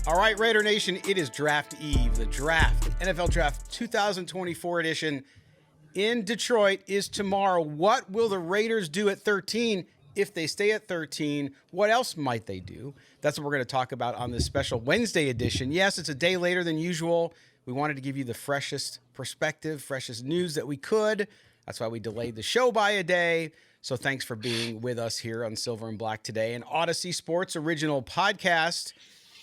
All right, Raider Nation, it is Draft Eve. The draft, NFL Draft 2024 edition in Detroit is tomorrow. What will the Raiders do at 13 if they stay at 13? What else might they do? That's what we're going to talk about on this special Wednesday edition. Yes, it's a day later than usual. We wanted to give you the freshest perspective, freshest news that we could. That's why we delayed the show by a day. So thanks for being with us here on Silver and Black today, an Odyssey Sports original podcast.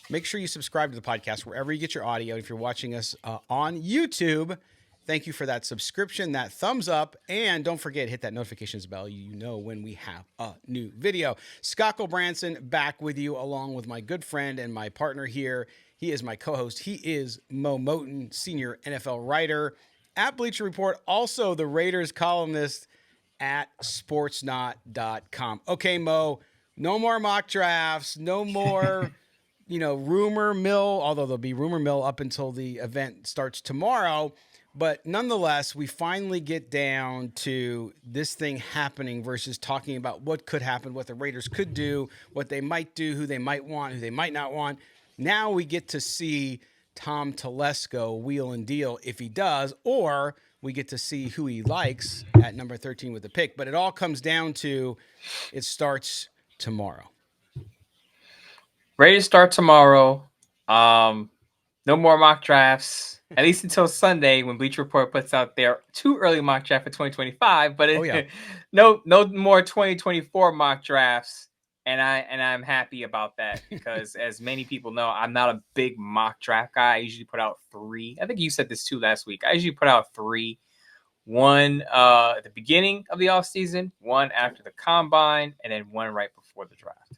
Make sure you subscribe to the podcast wherever you get your audio. If you're watching us on YouTube, thank you for that subscription, that thumbs up, and don't forget, hit that notifications bell. You know when we have a new video. Scott Branson back with you, along with my good friend and my partner here. He is my co-host. He is Mo Moton, senior NFL writer at Bleacher Report, also the Raiders columnist at sportsnot.com. Okay, Mo, no more mock drafts, no more... rumor mill, although there'll be rumor mill up until the event starts tomorrow. But nonetheless, we finally get down to this thing happening versus talking about what could happen, what the Raiders could do, what they might do, who they might want, who they might not want. Now we get to see Tom Telesco wheel and deal if he does, or we get to see who he likes at number 13 with the pick. But it all comes down to it starts tomorrow. Ready to start tomorrow. No more mock drafts, at least until Sunday when Bleacher Report puts out their too early mock draft for 2025. But no more 2024 mock drafts, and I'm happy about that because, as many people know, I'm not a big mock draft guy. I usually put out 3. I think you said this too last week. I usually put out 3. One at the beginning of the offseason, one after the combine, and then one right before the draft.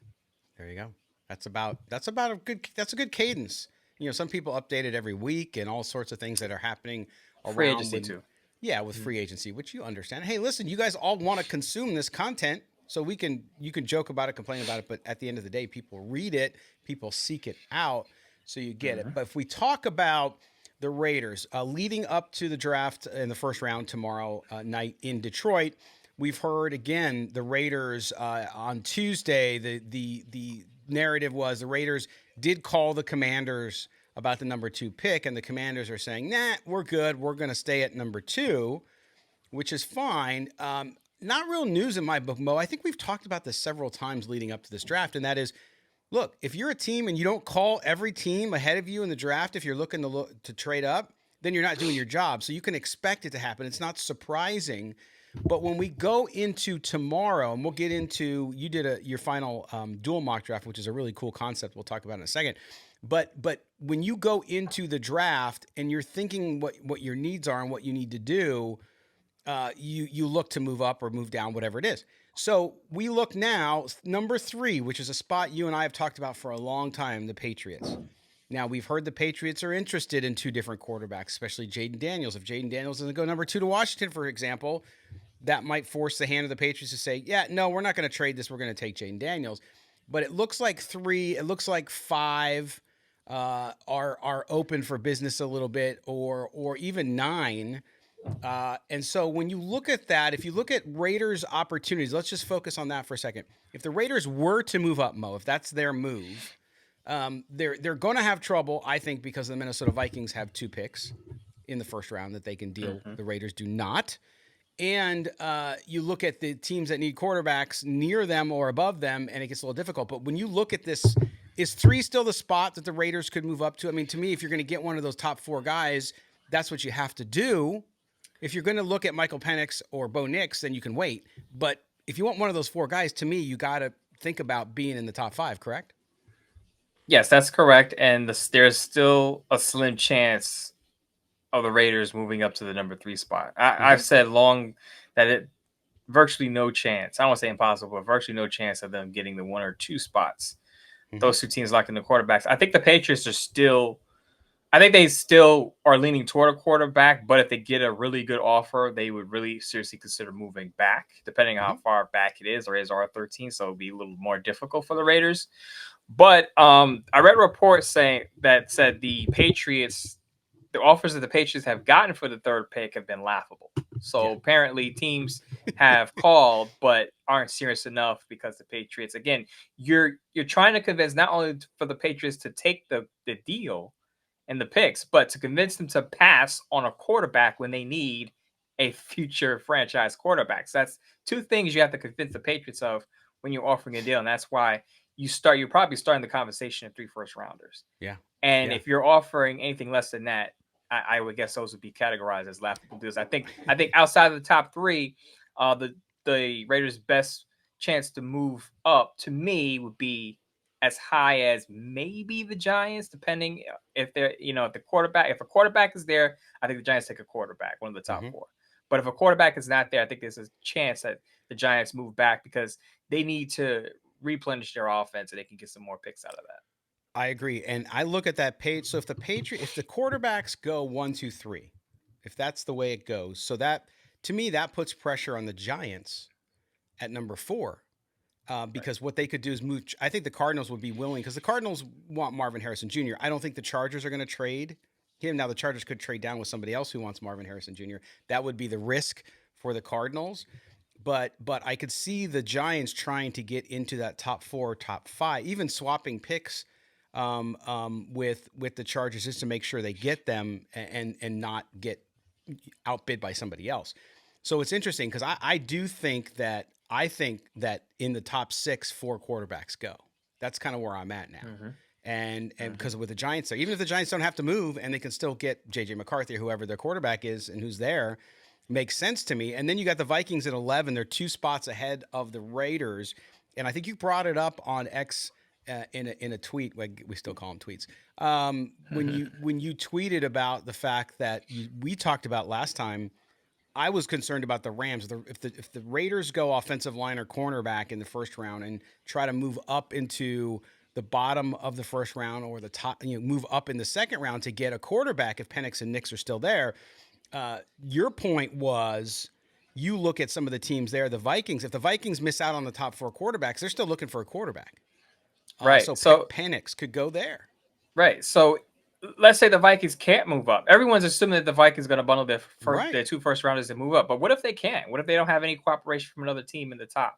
There you go. That's a good cadence. Some people update it every week and all sorts of things that are happening around free agency too. Yeah, with free agency, which you understand. Hey, listen, you guys all want to consume this content, so you can joke about it, complain about it, but at the end of the day, people read it, people seek it out, so you get it. But if we talk about the Raiders leading up to the draft in the first round tomorrow night in Detroit, we've heard again the Raiders on Tuesday. The narrative was the Raiders did call the Commanders about the number 2 pick, and the Commanders are saying, nah, we're good. We're going to stay at number 2, which is fine. Not real news in my book, Mo. I think we've talked about this several times leading up to this draft, and that is, look, if you're a team and you don't call every team ahead of you in the draft, if you're looking to trade up, then you're not doing your job. So you can expect it to happen. It's not surprising. But when we go into tomorrow, and we'll get into, you did your final dual mock draft, which is a really cool concept. We'll talk about in a second. But when you go into the draft and you're thinking what your needs are and what you need to do, you look to move up or move down, whatever it is. So we look now, number 3, which is a spot you and I have talked about for a long time, the Patriots. Now, we've heard the Patriots are interested in 2 different quarterbacks, especially Jaden Daniels. If Jaden Daniels doesn't go number 2 to Washington, for example, that might force the hand of the Patriots to say, yeah, no, we're not going to trade this. We're going to take Jaden Daniels. But it looks like 3, it looks like 5 are open for business a little bit, or even 9. And so when you look at that, if you look at Raiders' opportunities, let's just focus on that for a second. If the Raiders were to move up, Mo, if that's their move, they're going to have trouble, I think, because the Minnesota Vikings have 2 picks in the first round that they can deal. The Raiders do not. And you look at the teams that need quarterbacks near them or above them, and it gets a little difficult. But when you look at this, is 3 still the spot that the Raiders could move up to? I mean, to me, if you're going to get one of those top 4 guys, that's what you have to do. If you're going to look at Michael Penix or Bo Nix, then you can wait. But if you want one of those 4 guys, to me, you got to think about being in the top 5, correct? Yes, that's correct. And there's still a slim chance of the Raiders moving up to the number 3 spot. I've said long that it virtually no chance. I don't want to say impossible, but virtually no chance of them getting the 1 or 2 spots. Those 2 teams locked in the quarterbacks. I think the Patriots are still I think they still are leaning toward a quarterback, but if they get a really good offer, they would really seriously consider moving back, depending on how far back it is. The Raiders are 13, so it'll be a little more difficult for the Raiders. But I read reports said the Patriots, the offers that the Patriots have gotten for the third pick have been laughable. So Yeah. apparently teams have called but aren't serious enough because the Patriots, again, you're trying to convince not only for the Patriots to take the deal and the picks, but to convince them to pass on a quarterback when they need a future franchise quarterback. So that's two things you have to convince the Patriots of when you're offering a deal. And that's why you're probably starting the conversation of 3 first rounders. Yeah. And Yeah. if you're offering anything less than that, I would guess those would be categorized as laughable deals. I think outside of the top 3, the Raiders' best chance to move up to me would be as high as maybe the Giants, depending if they're, if a quarterback is there, I think the Giants take a quarterback, one of the top 4. But if a quarterback is not there, I think there's a chance that the Giants move back because they need to replenish their offense and they can get some more picks out of that. I agree. And I look at that page. So if the quarterbacks go 1, 2, 3, if that's the way it goes, so that to me, that puts pressure on the Giants at number 4. Because what they could do is move. I think the Cardinals would be willing because the Cardinals want Marvin Harrison Jr. I don't think the Chargers are going to trade him. Now the Chargers could trade down with somebody else who wants Marvin Harrison Jr. That would be the risk for the Cardinals. But I could see the Giants trying to get into that top 4, top 5, even swapping picks with the Chargers just to make sure they get them and not get outbid by somebody else. So it's interesting because I think that in the top 6, 4 quarterbacks go. That's kind of where I'm at now. Mm-hmm. And because with the Giants there, even if the Giants don't have to move and they can still get JJ McCarthy or whoever their quarterback is and who's there, makes sense to me. And then you got the Vikings at 11. They're 2 spots ahead of the Raiders. And I think you brought it up on X in a tweet. We still call them tweets. When you tweeted about the fact that we talked about last time, I was concerned about the Rams. If the Raiders go offensive line or cornerback in the first round and try to move up into the bottom of the first round or the top, move up in the second round to get a quarterback if Penix and Nix are still there. Your point was you look at some of the teams there, the Vikings. If the Vikings miss out on the top 4 quarterbacks, they're still looking for a quarterback. Right. So Penix could go there. Right. So let's say the Vikings can't move up. Everyone's assuming that the Vikings are going to bundle their 2 first rounders to move up. But what if they can't? What if they don't have any cooperation from another team in the top,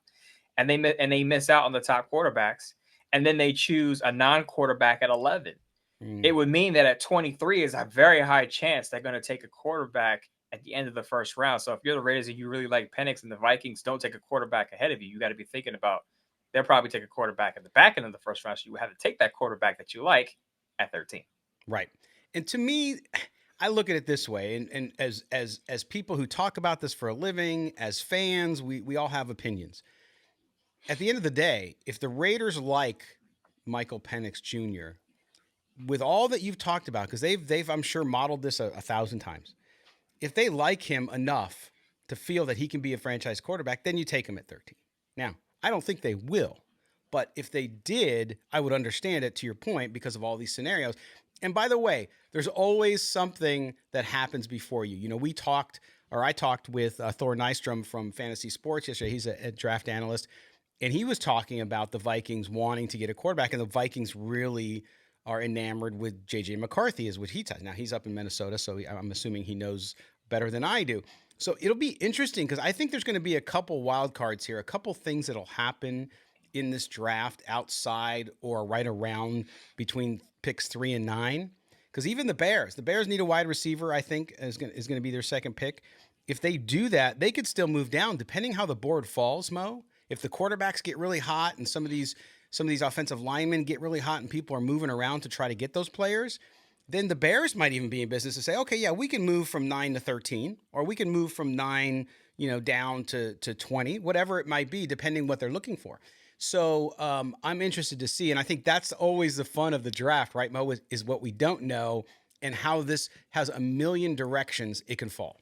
and they miss out on the top quarterbacks, and then they choose a non-quarterback at 11? It would mean that at 23 is a very high chance they're going to take a quarterback at the end of the first round. So if you're the Raiders and you really like Penix and the Vikings don't take a quarterback ahead of you, you got to be thinking about they'll probably take a quarterback at the back end of the first round. So you have to take that quarterback that you like at 13. Right. And to me, I look at it this way, and as people who talk about this for a living, as fans, we all have opinions. At the end of the day, if the Raiders like Michael Penix Jr., with all that you've talked about, because they've I'm sure modeled this a 1,000 times, if they like him enough to feel that he can be a franchise quarterback, then you take him at 13. Now, I don't think they will, but if they did, I would understand it to your point because of all these scenarios. And by the way, there's always something that happens before you. I talked with Thor Nystrom from Fantasy Sports yesterday. He's a draft analyst, and he was talking about the Vikings wanting to get a quarterback, and the Vikings really are enamored with JJ McCarthy, is what he tells. Now he's up in Minnesota, so I'm assuming he knows better than I do. So it'll be interesting because I think there's going to be a couple wild cards here, a couple things that'll happen in this draft outside or right around between picks 3 and 9. Because even the Bears need a wide receiver, I think, is going to be their second pick. If they do that, they could still move down, depending how the board falls, Mo. If the quarterbacks get really hot and some of these offensive linemen get really hot and people are moving around to try to get those players, then the Bears might even be in business to say, okay, yeah, we can move from 9 to 13, or we can move from 9, down to 20, whatever it might be, depending what they're looking for. So I'm interested to see, and I think that's always the fun of the draft, right, Mo, is what we don't know and how this has a million directions it can fall.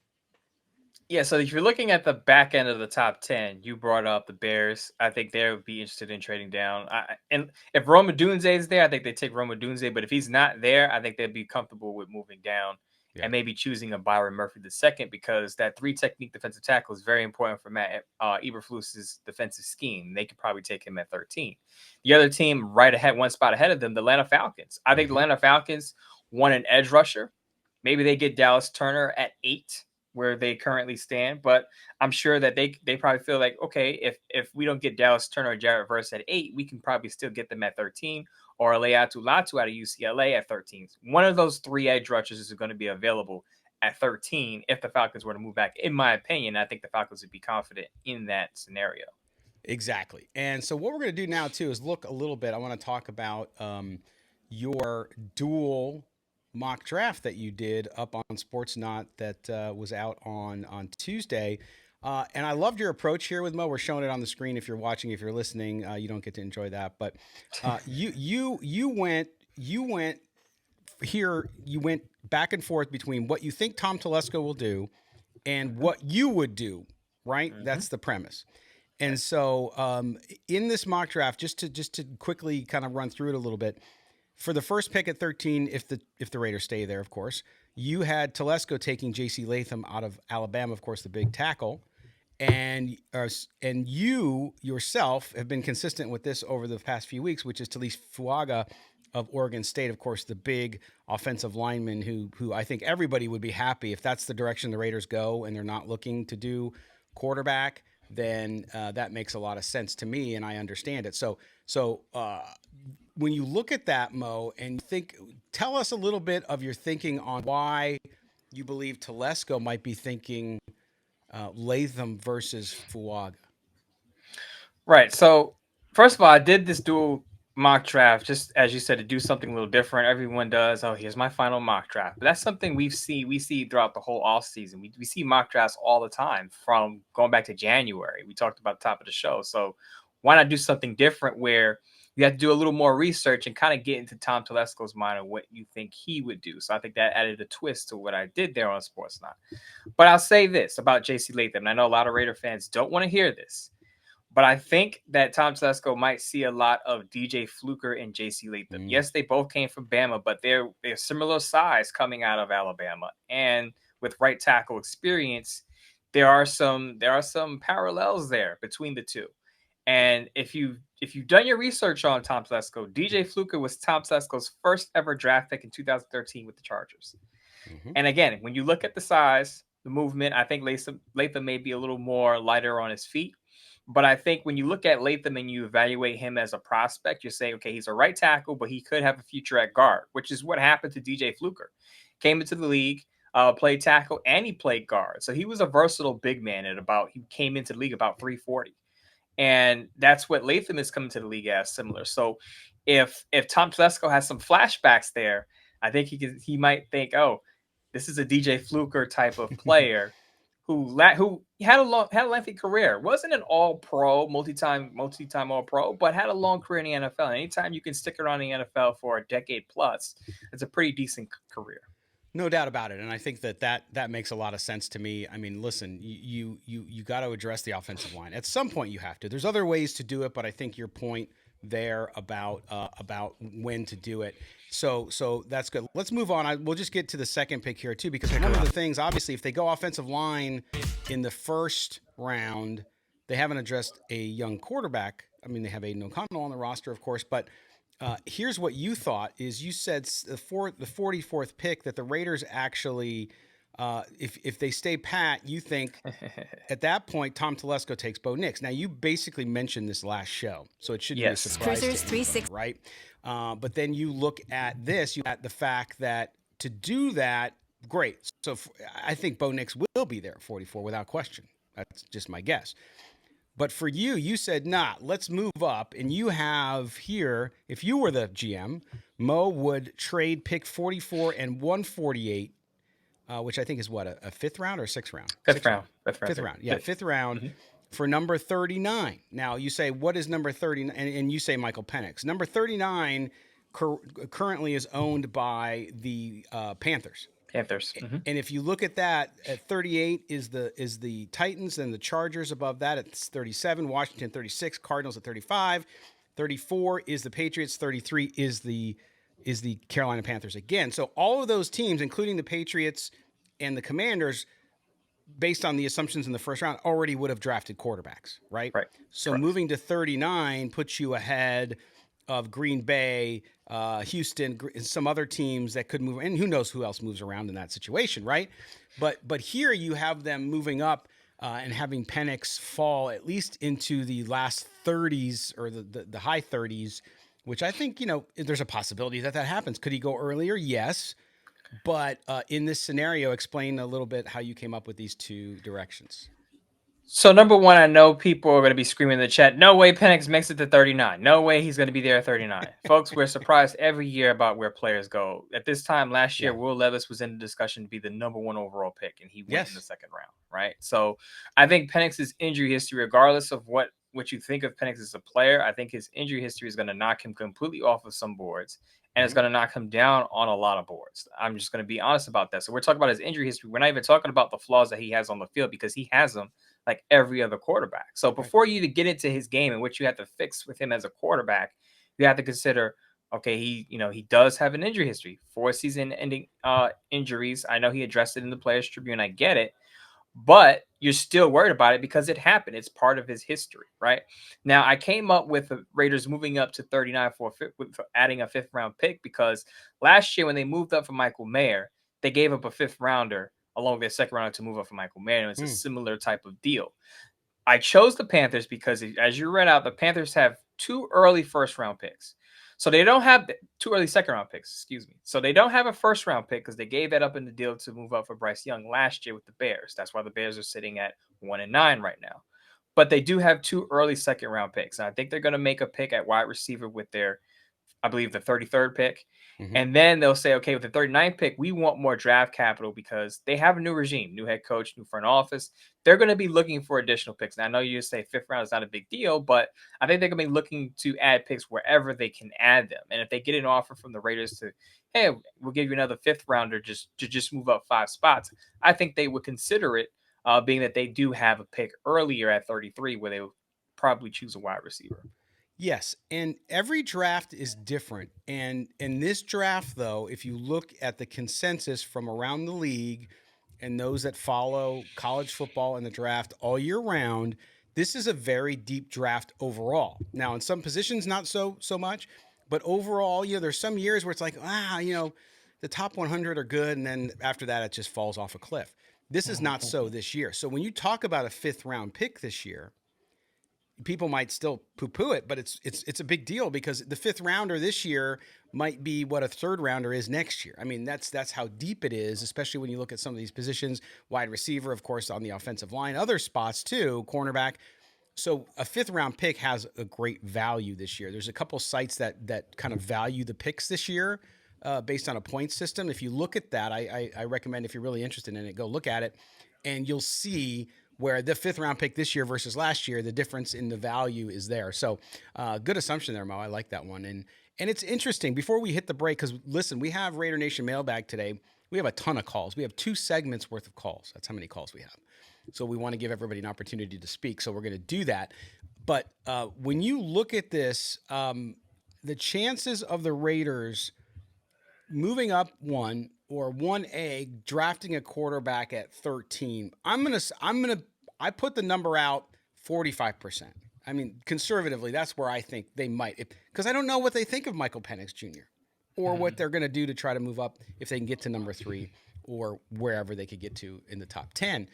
Yeah, so if you're looking at the back end of the top 10, you brought up the Bears. I think they would be interested in trading down. And if Rome Odunze is there, I think they take Rome Odunze. But if he's not there, I think they'd be comfortable with moving down and maybe choosing a Byron Murphy II, because that 3-technique defensive tackle is very important for Matt Eberflus's defensive scheme. They could probably take him at 13. The other team right ahead, one spot ahead of them, the Atlanta Falcons. I think the Atlanta Falcons want an edge rusher. Maybe they get Dallas Turner at 8. where they currently stand. But I'm sure that they probably feel like, okay, if we don't get Dallas Turner or Jared Verse at 8, we can probably still get them at 13, or Leatu Latu out of UCLA at 13. One of those 3 edge rushers is going to be available at 13 if the Falcons were to move back. In my opinion, I think the Falcons would be confident in that scenario. Exactly. And so what we're going to do now too is look a little bit. I want to talk about your dual mock draft that you did up on Sportsnot that was out on Tuesday. And I loved your approach here with Mo. We're showing it on the screen. If you're watching, if you're listening, you don't get to enjoy that. But you went here. You went back and forth between what you think Tom Telesco will do and what you would do. Right. Mm-hmm. That's the premise. And so in this mock draft, just to quickly kind of run through it a little bit, for the first pick at 13, if the Raiders stay there, of course, you had Telesco taking J.C. Latham out of Alabama, of course, the big tackle, and you yourself have been consistent with this over the past few weeks, which is Talise Fuaga of Oregon State, of course, the big offensive lineman who I think everybody would be happy if that's the direction the Raiders go and they're not looking to do quarterback. Then that makes a lot of sense to me, and I understand it. So when you look at that, Mo, and tell us a little bit of your thinking on why you believe Telesco might be thinking Latham versus Fuaga. Right. So first of all, I did this dual mock draft, just as you said, to do something a little different. Everyone does. Oh, here's my final mock draft. But that's something we see throughout the whole off season. We see mock drafts all the time, from going back to January. We talked about the top of the show. So why not do something different where you have to do a little more research and kind of get into Tom Telesco's mind and what you think he would do. So I think that added a twist to what I did there on Sportsnot. But I'll say this about J.C. Latham, and I know a lot of Raider fans don't want to hear this, but I think that Tom Telesco might see a lot of DJ Fluker and J.C. Latham. Yes, they both came from Bama, but they're similar size coming out of Alabama. And with right tackle experience, there are some parallels there between the two. And if you've done your research on Tom Telesco, DJ Fluker was Tom Telesco's first ever draft pick in 2013 with the Chargers. Mm-hmm. And again, when you look at the size, the movement, I think Latham may be a little more lighter on his feet. But I think when you look at Latham and you evaluate him as a prospect, you're saying, okay, he's a right tackle, but he could have a future at guard, which is what happened to DJ Fluker. Came into the league, played tackle, and he played guard. So he was a versatile big man he came into the league about 340. And that's what Latham is coming to the league as, similar. So if Tom Telesco has some flashbacks there, I think he might think, oh, this is a DJ Fluker type of player who had a lengthy career. Wasn't an all-pro, multi-time all-pro, but had a long career in the NFL. And anytime you can stick around in the NFL for a decade plus, it's a pretty decent career. No doubt about it, and I think that makes a lot of sense to me. I mean, listen, you got to address the offensive line at some point. You have to. There's other ways to do it, but I think your point there about when to do it. So that's good. Let's move on. We'll just get to the second pick here too, because one of the things, obviously, if they go offensive line in the first round, they haven't addressed a young quarterback. I mean, they have Aiden O'Connell on the roster, of course, but. Here's what you thought is you said the 44th pick that the Raiders actually, if they stay pat, you think at that point Tom Telesco takes Bo Nix. Now you basically mentioned this last show, so it shouldn't be a surprise. Cruisers 360, right? But then you look at this, you at the fact that to do that, great. So I think Bo Nix will be there at 44 without question. That's just my guess. But for you said, nah, let's move up. And you have here, if you were the GM, Mo would trade pick 44 and 148, which I think is what, a fifth round or sixth round? Fifth round. Yeah, fifth round for number 39. Now, you say, what is number 39? And you say Michael Penix. Number 39 currently is owned by the Panthers. Mm-hmm. And if you look at that, at 38 is the Titans, and the Chargers above that at 37, Washington 36, Cardinals at 35, 34 is the Patriots, 33 is the Carolina Panthers again. So all of those teams, including the Patriots and the Commanders, based on the assumptions in the first round, already would have drafted quarterbacks, right? Right. So Correct. Moving to 39 puts you ahead of Green Bay, Houston, and some other teams that could move, and who knows who else moves around in that situation, right? But here you have them moving up and having Penix fall at least into the last 30s or the high 30s, which I think there's a possibility that that happens. Could he go earlier? Yes, but in this scenario, explain a little bit how you came up with these two directions. So number one, I know people are going to be screaming in the chat, no way Penix makes it to 39. No way he's going to be there at 39. Folks, we're surprised every year about where players go. At this time last year, Yeah. Will Levis was in the discussion to be the number one overall pick, and he went in the Yes. second round, right? So I think Penix's injury history, regardless of what you think of Penix as a player, I think his injury history is going to knock him completely off of some boards. And it's going to knock him down on a lot of boards. I'm just going to be honest about that. So we're talking about his injury history. We're not even talking about the flaws that he has on the field because he has them like every other quarterback. So Right. before you to get into his game and what you have to fix with him as a quarterback, you have to consider, okay, he does have an injury history, 4 season-ending injuries. I know he addressed it in the Players Tribune. I get it, but you're still worried about it because it happened. It's part of his history, right? Now, I came up with the Raiders moving up to 39 for adding a fifth round pick because last year when they moved up for Michael Mayer, they gave up a fifth rounder along their second rounder to move up for Michael Mayer. And it's a similar type of deal. I chose the Panthers because, as you read out, the Panthers have 2 early first round picks. So they don't have 2 early second round picks, excuse me. So they don't have a first round pick because they gave that up in the deal to move up for Bryce Young last year with the Bears. That's why the Bears are sitting at 1-9 right now. But they do have 2 early second round picks. And I think they're going to make a pick at wide receiver with their, I believe, the 33rd pick. Mm-hmm. And then they'll say, okay, with the 39th pick, we want more draft capital because they have a new regime, new head coach, new front office. They're going to be looking for additional picks. And I know you say fifth round is not a big deal, but I think they're going to be looking to add picks wherever they can add them. And if they get an offer from the Raiders to, hey, we'll give you another fifth rounder just move up 5 spots, I think they would consider it, being that they do have a pick earlier at 33 where they will probably choose a wide receiver. Yes, and every draft is different. And in this draft, though, if you look at the consensus from around the league and those that follow college football and the draft all year round, this is a very deep draft overall. Now, in some positions, not so much, but overall, there's some years where it's like, the top 100 are good, and then after that, it just falls off a cliff. This is not so this year. So when you talk about a fifth round pick this year, people might still poo-poo it, but it's a big deal because the fifth rounder this year might be what a third rounder is next year. I mean, that's how deep it is, especially when you look at some of these positions, wide receiver, of course, on the offensive line, other spots too, cornerback. So a fifth round pick has a great value this year. There's a couple sites that kind of value the picks this year based on a point system. If you look at that, I recommend, if you're really interested in it, go look at it, and you'll see where the fifth round pick this year versus last year, the difference in the value is there. So good assumption there, Mo. I like that one. And it's interesting. Before we hit the break, because listen, we have Raider Nation Mailbag today. We have a ton of calls. We have 2 segments worth of calls. That's how many calls we have. So we want to give everybody an opportunity to speak. So we're going to do that. But when you look at this, the chances of the Raiders moving up one or 1A drafting a quarterback at 13, I put the number out 45%. I mean, conservatively, that's where I think they might, because I don't know what they think of Michael Penix Jr. or what they're going to do to try to move up if they can get to number 3 or wherever they could get to in the top 10.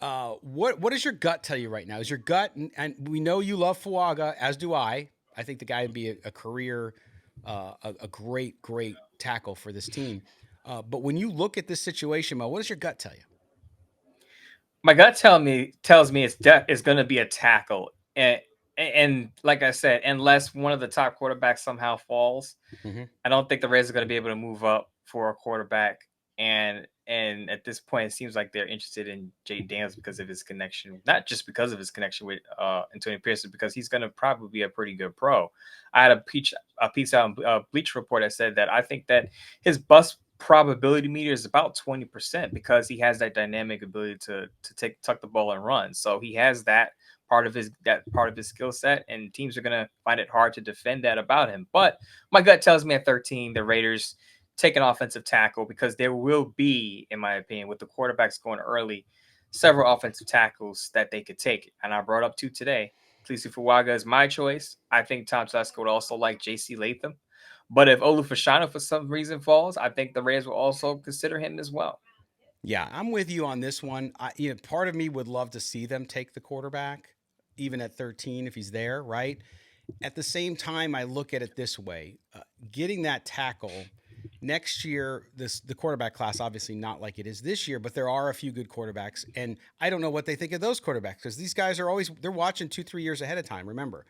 What does your gut tell you right now? Is your gut, and we know you love Fuaga, as do I. I think the guy would be a career, a great tackle for this team. But when you look at this situation, Mo, what does your gut tell you? My gut tells me it's going to be a tackle, and like I said, unless one of the top quarterbacks somehow falls, Mm-hmm. I don't think the Raiders are going to be able to move up for a quarterback. And at this point, it seems like they're interested in Jay Daniels because of his connection, not just because of his connection with Antonio Pearson, because he's going to probably be a pretty good pro. I had a piece out on Bleach Report that said that I think that his bust probability meter is about 20% because he has that dynamic ability to tuck the ball and run. So he has that part of his skill set, and teams are going to find it hard to defend that about him. But my gut tells me at 13, the Raiders take an offensive tackle because there will be, in my opinion, with the quarterbacks going early, several offensive tackles that they could take. And I brought up 2 today. Talisi Fuaga is my choice. I think Tom Telesco would also like J.C. Latham. But if Olu Fashanu for some reason falls, I think the Raiders will also consider him as well. Yeah, I'm with you on this one. Part of me would love to see them take the quarterback, even at 13 if he's there, right? At the same time, I look at it this way: getting that tackle next year. The quarterback class obviously not like it is this year, but there are a few good quarterbacks, and I don't know what they think of those quarterbacks because these guys are they're watching 2-3 years ahead of time. Remember,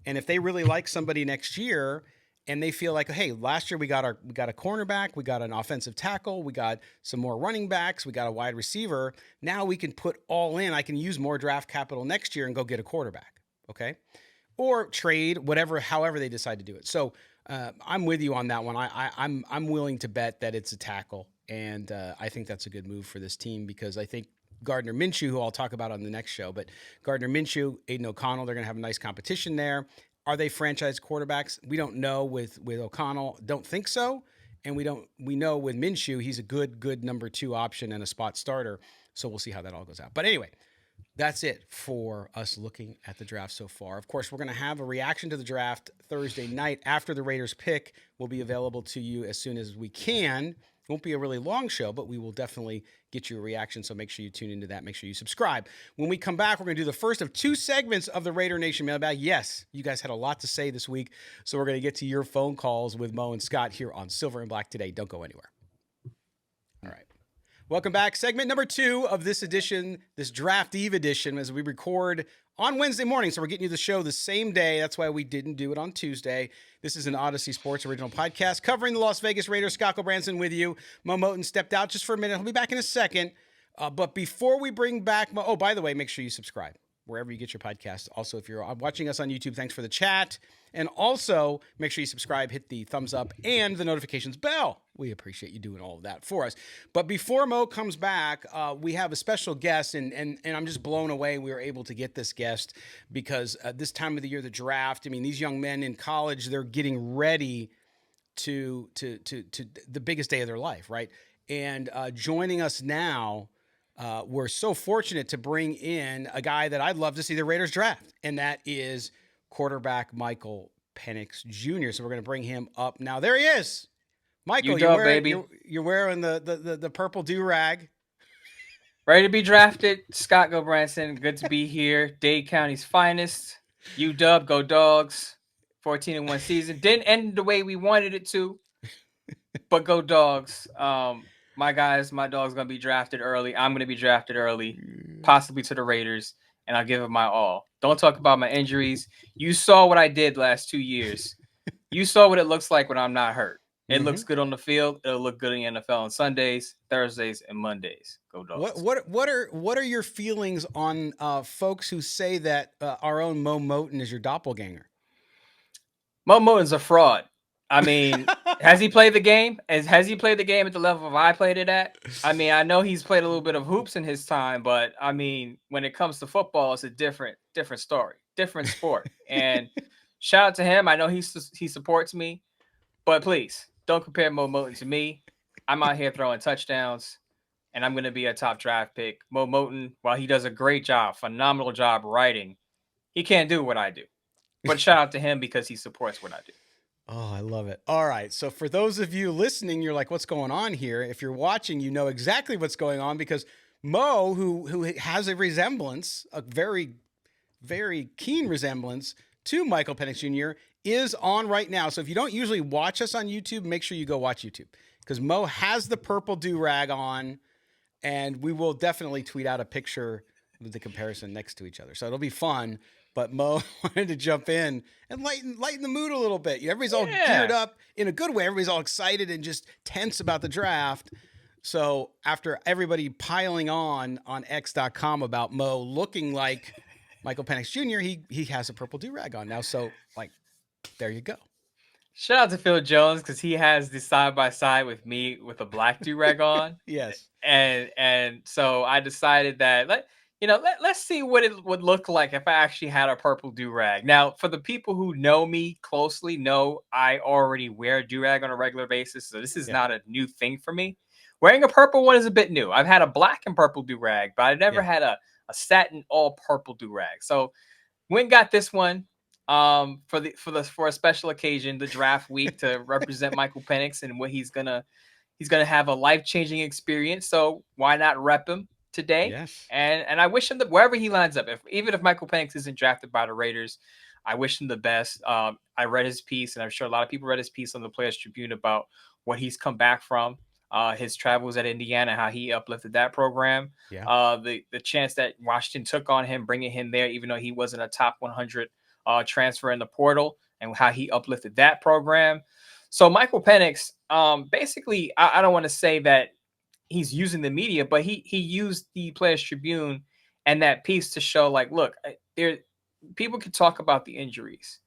and if they really like somebody next year and they feel like, hey, last year we got a cornerback, we got an offensive tackle, we got some more running backs, we got a wide receiver. Now we can put all in. I can use more draft capital next year and go get a quarterback. Okay. Or trade, whatever, however they decide to do it. So I'm with you on that one. I'm willing to bet that it's a tackle, and I think that's a good move for this team because I think Gardner Minshew, who I'll talk about on the next show, but Gardner Minshew, Aiden O'Connell, they're going to have a nice competition there. Are they franchise quarterbacks? We don't know with O'Connell. Don't think so. And we know with Minshew, he's a good number 2 option and a spot starter. So we'll see how that all goes out. But anyway, that's it for us looking at the draft so far. Of course, we're going to have a reaction to the draft Thursday night after the Raiders pick. Will be available to you as soon as we can. It won't be a really long show, but we will definitely get you a reaction. So make sure you tune into that. Make sure you subscribe. When we come back, we're going to do the first of 2 segments of the Raider Nation Mailbag. Yes, you guys had a lot to say this week. So we're going to get to your phone calls with Mo and Scott here on Silver and Black today. Don't go anywhere. All right. Welcome back. Segment number 2 of this edition, this Draft Eve edition, as we record on Wednesday morning. So we're getting you the show the same day. That's why we didn't do it on Tuesday. This is an Odyssey Sports original podcast covering the Las Vegas Raiders. Scott Branson with you. Mo Moton stepped out just for a minute. He'll be back in a second. But before we bring back Mo, oh, by the way, make sure you subscribe wherever you get your podcast. Also, if you're watching us on YouTube, thanks for the chat. And also, make sure you subscribe, hit the thumbs up, and the notifications bell. We appreciate you doing all of that for us. But before Mo comes back, we have a special guest, and I'm just blown away we were able to get this guest because this time of the year, the draft, I mean, these young men in college, they're getting ready to the biggest day of their life, right? And joining us now, we're so fortunate to bring in a guy that I'd love to see the Raiders draft, and that is quarterback Michael Penix Jr. So we're going to bring him up now. There he is. Michael, you're wearing the purple do-rag. Ready to be drafted. Scott Branson, good to be here. Dade County's finest. UW, go Dogs. 14-1 season. Didn't end the way we wanted it to, but go Dogs. My dog's going to be drafted early. I'm going to be drafted early, possibly to the Raiders, and I'll give it my all. Don't talk about my injuries. You saw what I did last 2 years. You saw what it looks like when I'm not hurt. It looks good on the field. It'll look good in the NFL on Sundays, Thursdays, and Mondays. Go Dogs. What are your feelings on folks who say that our own Mo Moton is your doppelganger? Mo Moton's a fraud. I mean, has he played the game? Has he played the game at the level I played it at? I mean, I know he's played a little bit of hoops in his time, but I mean, when it comes to football, it's a different story, different sport. And shout out to him. I know he supports me, but please don't compare Mo Moton to me. I'm out here throwing touchdowns, and I'm going to be a top draft pick. Mo Moton, while he does a great job, phenomenal job writing, he can't do what I do. But shout out to him because he supports what I do. Oh, I love it. All right. So for those of you listening, you're like, what's going on here? If you're watching, you know exactly what's going on because Mo, who has a resemblance, a very, very keen resemblance to Michael Penix Jr., is on right now. So if you don't usually watch us on YouTube, make sure you go watch YouTube because Mo has the purple do-rag on, and we will definitely tweet out a picture with the comparison next to each other. So it'll be fun. But Mo wanted to jump in and lighten the mood a little bit. Everybody's all geared up in a good way. Everybody's all excited and just tense about the draft. So after everybody piling on X.com about Mo looking like Michael Penix Jr., he has a purple do-rag on now. So, there you go. Shout out to Phil Jones because he has the side-by-side with me with a black do-rag on. Yes. And so I decided that let's see what it would look like if I actually had a purple do-rag. Now, for the people who know me closely, know I already wear a do-rag on a regular basis, so this is not a new thing for me. Wearing a purple one is a bit new. I've had a black and purple do-rag, but I never had a satin all purple do-rag. So Went got this one for a special occasion, the draft week, to represent Michael Penix and what he's gonna have a life-changing experience. So why not rep him today? Yes. And I wish him wherever he lines up. Even if Michael Penix isn't drafted by the Raiders, I wish him the best. I read his piece, and I'm sure a lot of people read his piece on the Players Tribune about what he's come back from, his travels at Indiana, how he uplifted that program. Yeah. The chance that Washington took on him, bringing him there, even though he wasn't a top 100 transfer in the portal, and how he uplifted that program. So Michael Penix, basically, I don't want to say that he's using the media, but he used the Players Tribune and that piece to show, like, look, there people could talk about the injuries,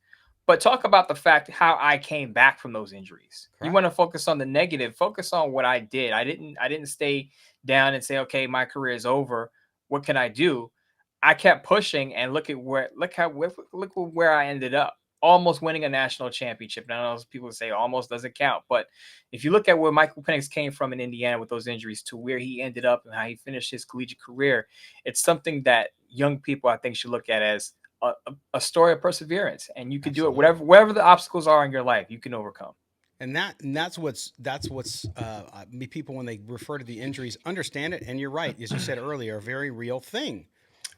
but talk about the fact how I came back from those injuries. Correct. You want to focus on the negative, focus on what I did. I didn't stay down and say, okay, my career is over. What can I do? I kept pushing, and look where I ended up. Almost winning a national championship. Now, those people say almost doesn't count, but if you look at where Michael Penix came from in Indiana with those injuries to where he ended up and how he finished his collegiate career, it's something that young people, I think, should look at as a story of perseverance. And you can do it wherever the obstacles are in your life, you can overcome. And that's what's people, when they refer to the injuries, understand it. And you're right, as you said earlier, a very real thing.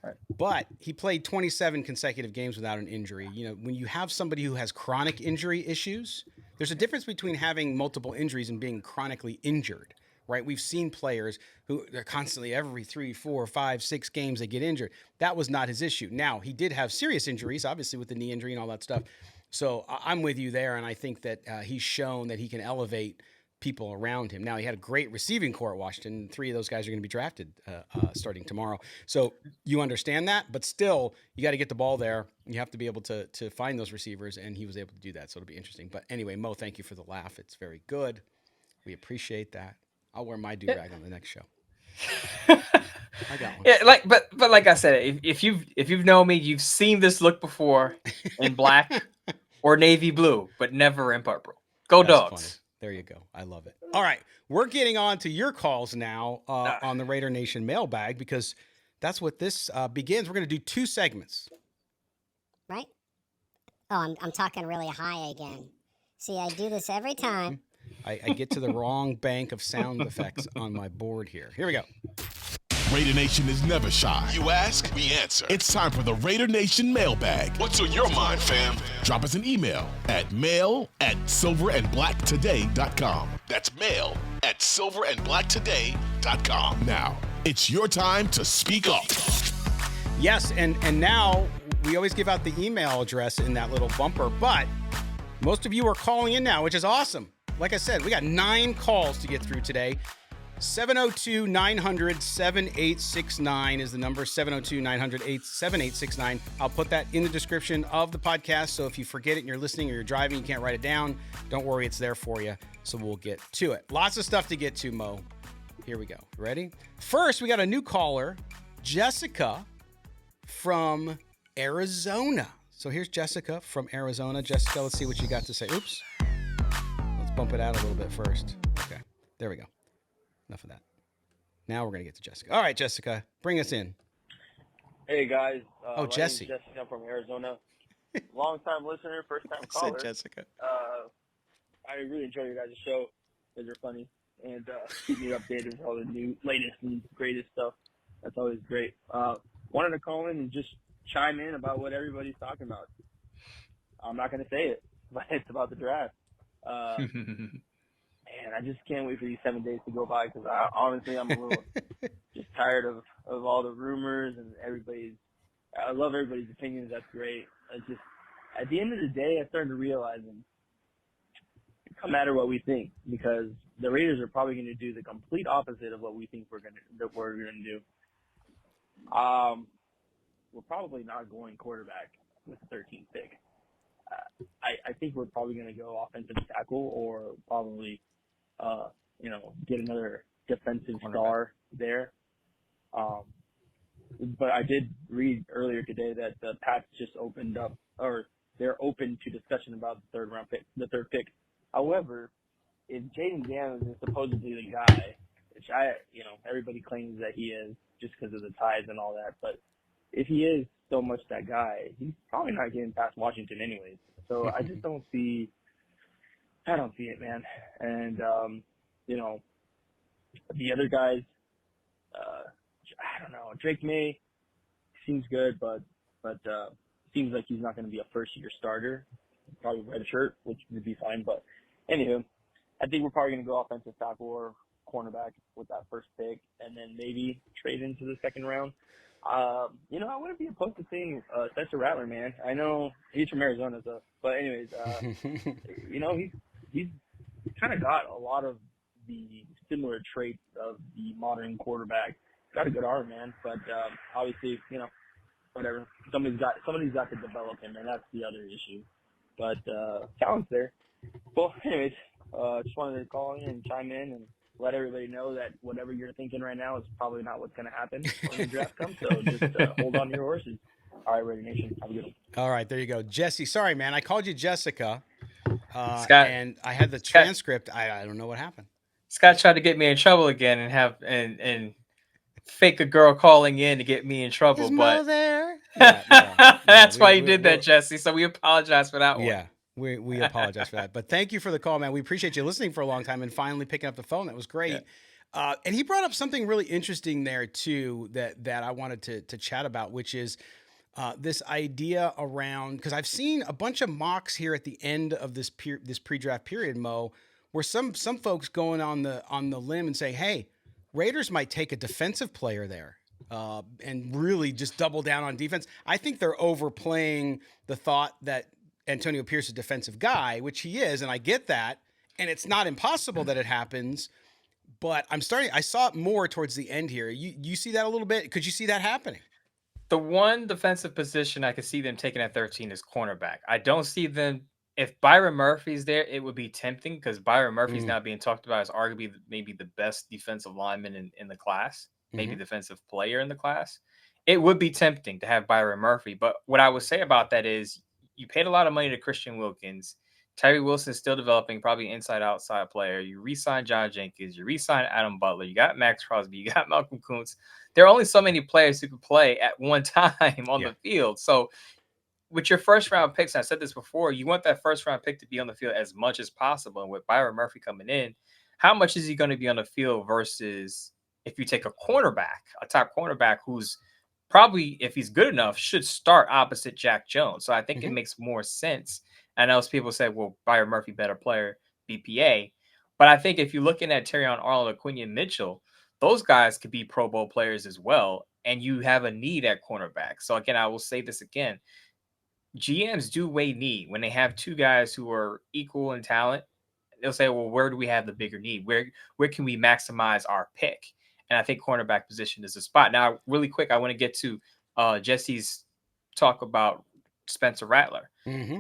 Right. But he played 27 consecutive games without an injury. You know, when you have somebody who has chronic injury issues, there's a difference between having multiple injuries and being chronically injured, right? We've seen players who are constantly every 3, 4, 5, 6 games they get injured. That was not his issue. Now, he did have serious injuries, obviously with the knee injury and all that stuff. So I'm with you there, and I think that he's shown that he can elevate people around him. Now, he had a great receiving core at Washington. 3 of those guys are going to be drafted starting tomorrow. So you understand that, but still, you got to get the ball there. You have to be able to find those receivers, and he was able to do that. So it'll be interesting. But anyway, Mo, thank you for the laugh. It's very good. We appreciate that. I'll wear my do-rag on the next show. I got one. Yeah, but like I said, if you've known me, you've seen this look before in black or navy blue, but never in purple. Go That's Dogs. funny. There you go. I love it. All right. We're getting on to your calls now on the Raider Nation Mailbag, because that's what this begins. We're going to do 2 segments. Right? Oh, I'm talking really high again. See, I do this every time. I get to the wrong bank of sound effects on my board here. Here we go. Raider Nation is never shy. You ask, we answer. It's time for the Raider Nation Mailbag. What's on your mind, fam? Drop us an email at mail@silverandblacktoday.com. That's mail@silverandblacktoday.com. Now, it's your time to speak up. Yes, and now we always give out the email address in that little bumper, but most of you are calling in now, which is awesome. Like I said, we got 9 calls to get through today. 702-900-7869 is the number, 702-900-7869. I'll put that in the description of the podcast, so if you forget it and you're listening or you're driving, you can't write it down, don't worry, it's there for you, so we'll get to it. Lots of stuff to get to, Mo. Here we go. Ready? First, we got a new caller, Jessica from Arizona. So here's Jessica from Arizona. Jessica, let's see what you got to say. Oops. Let's bump it out a little bit first. Okay, there we go. Enough of that. Now we're going to get to Jessica. All right, Jessica, bring us in. Hey, guys. Jesse. My name's Jesse. I'm from Arizona. Long-time listener, first-time caller. Said Jessica. I really enjoy your guys' show. You guys are funny. And keep me updated with all the new, latest and greatest stuff. That's always great. Wanted to call in and just chime in about what everybody's talking about. I'm not going to say it, but it's about the draft. Man, I just can't wait for these 7 days to go by, because honestly, I'm a little just tired of all the rumors and everybody's. I love everybody's opinions. That's great. It's just, at the end of the day, I started realizing it doesn't matter what we think, because the Raiders are probably going to do the complete opposite of what we think we're going to do. We're probably not going quarterback with the 13th pick. I think we're probably going to go offensive tackle, or probably get another defensive star there. But I did read earlier today that the Pats just opened up, or they're open to discussion about the third pick. However, if Jaden Daniels is supposedly the guy, which everybody claims that he is just because of the ties and all that, but if he is so much that guy, he's probably not getting past Washington anyways. So I just don't see it, man. And, you know, the other guys, I don't know. Drake May seems good, but seems like he's not going to be a first-year starter. Probably red shirt, which would be fine. But anywho, I think we're probably going to go offensive tackle or cornerback with that first pick, and then maybe trade into the second round. You know, I wouldn't be opposed to seeing Spencer Rattler, man. I know he's from Arizona, so. But anyways, you know, he's kind of got a lot of the similar traits of the modern quarterback. Got a good arm, man. But obviously, you know, whatever. Somebody's got to develop him, and that's the other issue. But talent's there. Well, anyways, just wanted to call in and chime in and let everybody know that whatever you're thinking right now is probably not what's going to happen when the draft comes. So just hold on to your horses. All right, Raider Nation, have a good one. All right, there you go. Jesse, sorry, man. I called you Jessica, Scott, and I had the transcript. I don't know what happened. Scott tried to get me in trouble again and fake a girl calling in to get me in trouble. Is but Mo there? That's why you did that, Jesse. So we apologize for that one. Yeah. We apologize for that. But thank you for the call, man. We appreciate you listening for a long time and finally picking up the phone. That was great. Yeah. And he brought up something really interesting there, too, that I wanted to chat about, which is this idea around, because I've seen a bunch of mocks here at the end of this pre-draft period, Mo, where some folks going on the limb and say, hey, Raiders might take a defensive player there. And really just double down on defense. I think they're overplaying the thought that Antonio Pierce is a defensive guy, which he is, and I get that. And it's not impossible that it happens, but I saw it more towards the end here. You see that a little bit? Could you see that happening? The one defensive position I could see them taking at 13 is cornerback. I don't see them. If Byron Murphy's there, it would be tempting because Byron Murphy's now being talked about as arguably maybe the best defensive lineman in the class, maybe defensive player in the class. It would be tempting to have Byron Murphy. But what I would say about that is you paid a lot of money to Christian Wilkins. Tyree Wilson's still developing, probably inside-outside player. You re-signed John Jenkins. You re-signed Adam Butler. You got Max Crosby. You got Malcolm Kuntz. There are only so many players who can play at one time on the field. So with your first-round picks, and I said this before, you want that first-round pick to be on the field as much as possible. And with Byron Murphy coming in, how much is he going to be on the field versus if you take a cornerback, a top cornerback who's probably, if he's good enough, should start opposite Jack Jones. So I think it makes more sense. I know people say, well, Byron Murphy, better player, BPA. But I think if you're looking at Terrion Arnold or Quinion Mitchell, those guys could be Pro Bowl players as well. And you have a need at cornerback. So again, I will say this again. GMs do weigh need. When they have two guys who are equal in talent, they'll say, well, where do we have the bigger need? Where can we maximize our pick? And I think cornerback position is a spot. Now, really quick, I want to get to Jesse's talk about Spencer Rattler.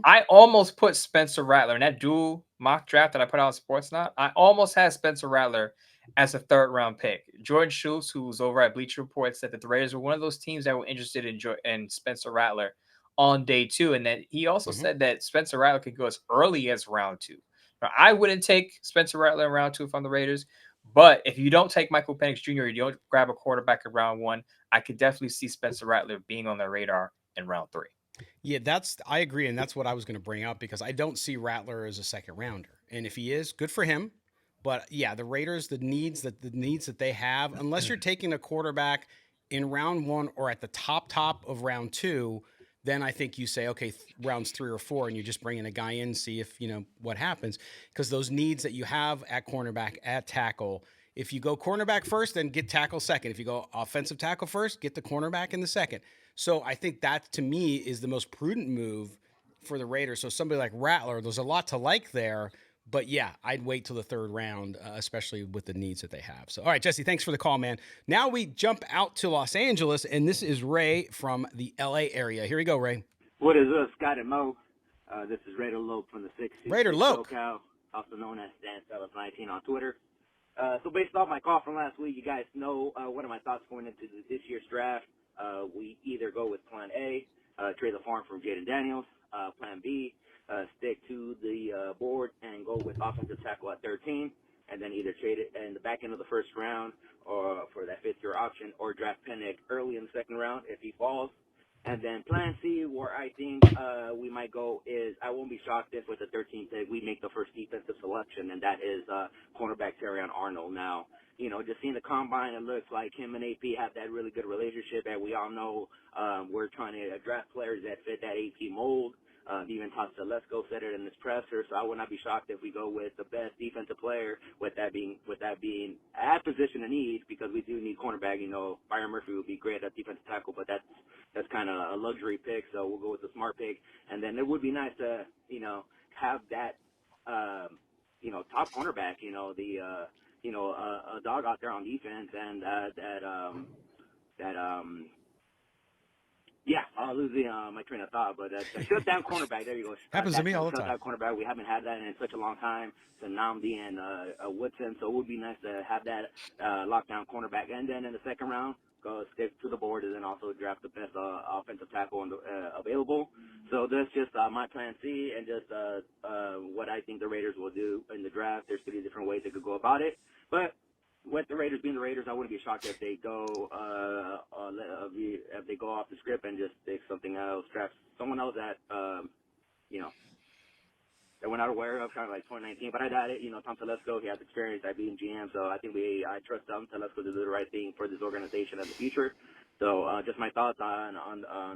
I almost put Spencer Rattler in that dual mock draft that I put out on Sportsnaut. I almost had Spencer Rattler as a third-round pick. Jordan Schultz, who was over at Bleacher Report, said that the Raiders were one of those teams that were interested in Spencer Rattler on day 2, and that he also said that Spencer Rattler could go as early as round 2. Now, I wouldn't take Spencer Rattler in round 2 if I'm the Raiders, but if you don't take Michael Penix Jr., you don't grab a quarterback in round 1, I could definitely see Spencer Rattler being on their radar in round 3. Yeah, I agree, and that's what I was going to bring up because I don't see Rattler as a second rounder, and if he is, good for him. But yeah, the Raiders, the needs that they have, unless you're taking a quarterback in round 1 or at the top of round 2, then I think you say, okay, rounds 3 or 4, and you just bring in a guy in, see if what happens, because those needs that you have at cornerback, at tackle. If you go cornerback first, then get tackle second. If you go offensive tackle first, get the cornerback in the second. So I think that, to me, is the most prudent move for the Raiders. So somebody like Rattler, there's a lot to like there. But, yeah, I'd wait till the third round, especially with the needs that they have. So, all right, Jesse, thanks for the call, man. Now we jump out to Los Angeles, and this is Ray from the L.A. area. Here we go, Ray. What is up, Scott and Mo? This is Raider Lope from the 6 Raider Lope. SoCal, also known as StanSellis19 on Twitter. So based off my call from last week, you guys know what are my thoughts going into this year's draft. We either go with Plan A, trade the farm from Jaden Daniels. Plan B, stick to the board and go with offensive tackle at 13. and then either trade it in the back end of the first round or for that 5th-year option, or draft Penix early in the 2nd round if he falls. And then plan C, where I think we might go is, I won't be shocked if with the 13th pick we make the first defensive selection, and that is cornerback Terrion Arnold. Now, just seeing the combine, it looks like him and AP have that really good relationship, and we all know we're trying to draft players that fit that AP mold. Even Tom Telesco said it in his presser, so I would not be shocked if we go with the best defensive player, with that being at position of need, because we do need cornerback. Byron Murphy would be great at defensive tackle, but that's kind of a luxury pick, so we'll go with the smart pick. And then it would be nice to, have that, top cornerback, a dog out there on defense, and I'll lose my train of thought, but shut down cornerback. There you go. Happens to me all the Shut time. down cornerback. We haven't had that in such a long time. So Namdi and Woodson. So it would be nice to have that lockdown cornerback. And then in the 2nd round, go stick to the board and then also draft the best offensive tackle available. So that's just my plan C, and just what I think the Raiders will do in the draft. There's 3 different ways they could go about it, but with the Raiders being the Raiders, I wouldn't be shocked if they go off the script and just take something else, draft someone else that that we're not aware of, kind of like 2019. But I doubt it. Tom Telesco, he has experience at being GM, so I think I trust Tom Telesco to do the right thing for this organization in the future. So just my thoughts on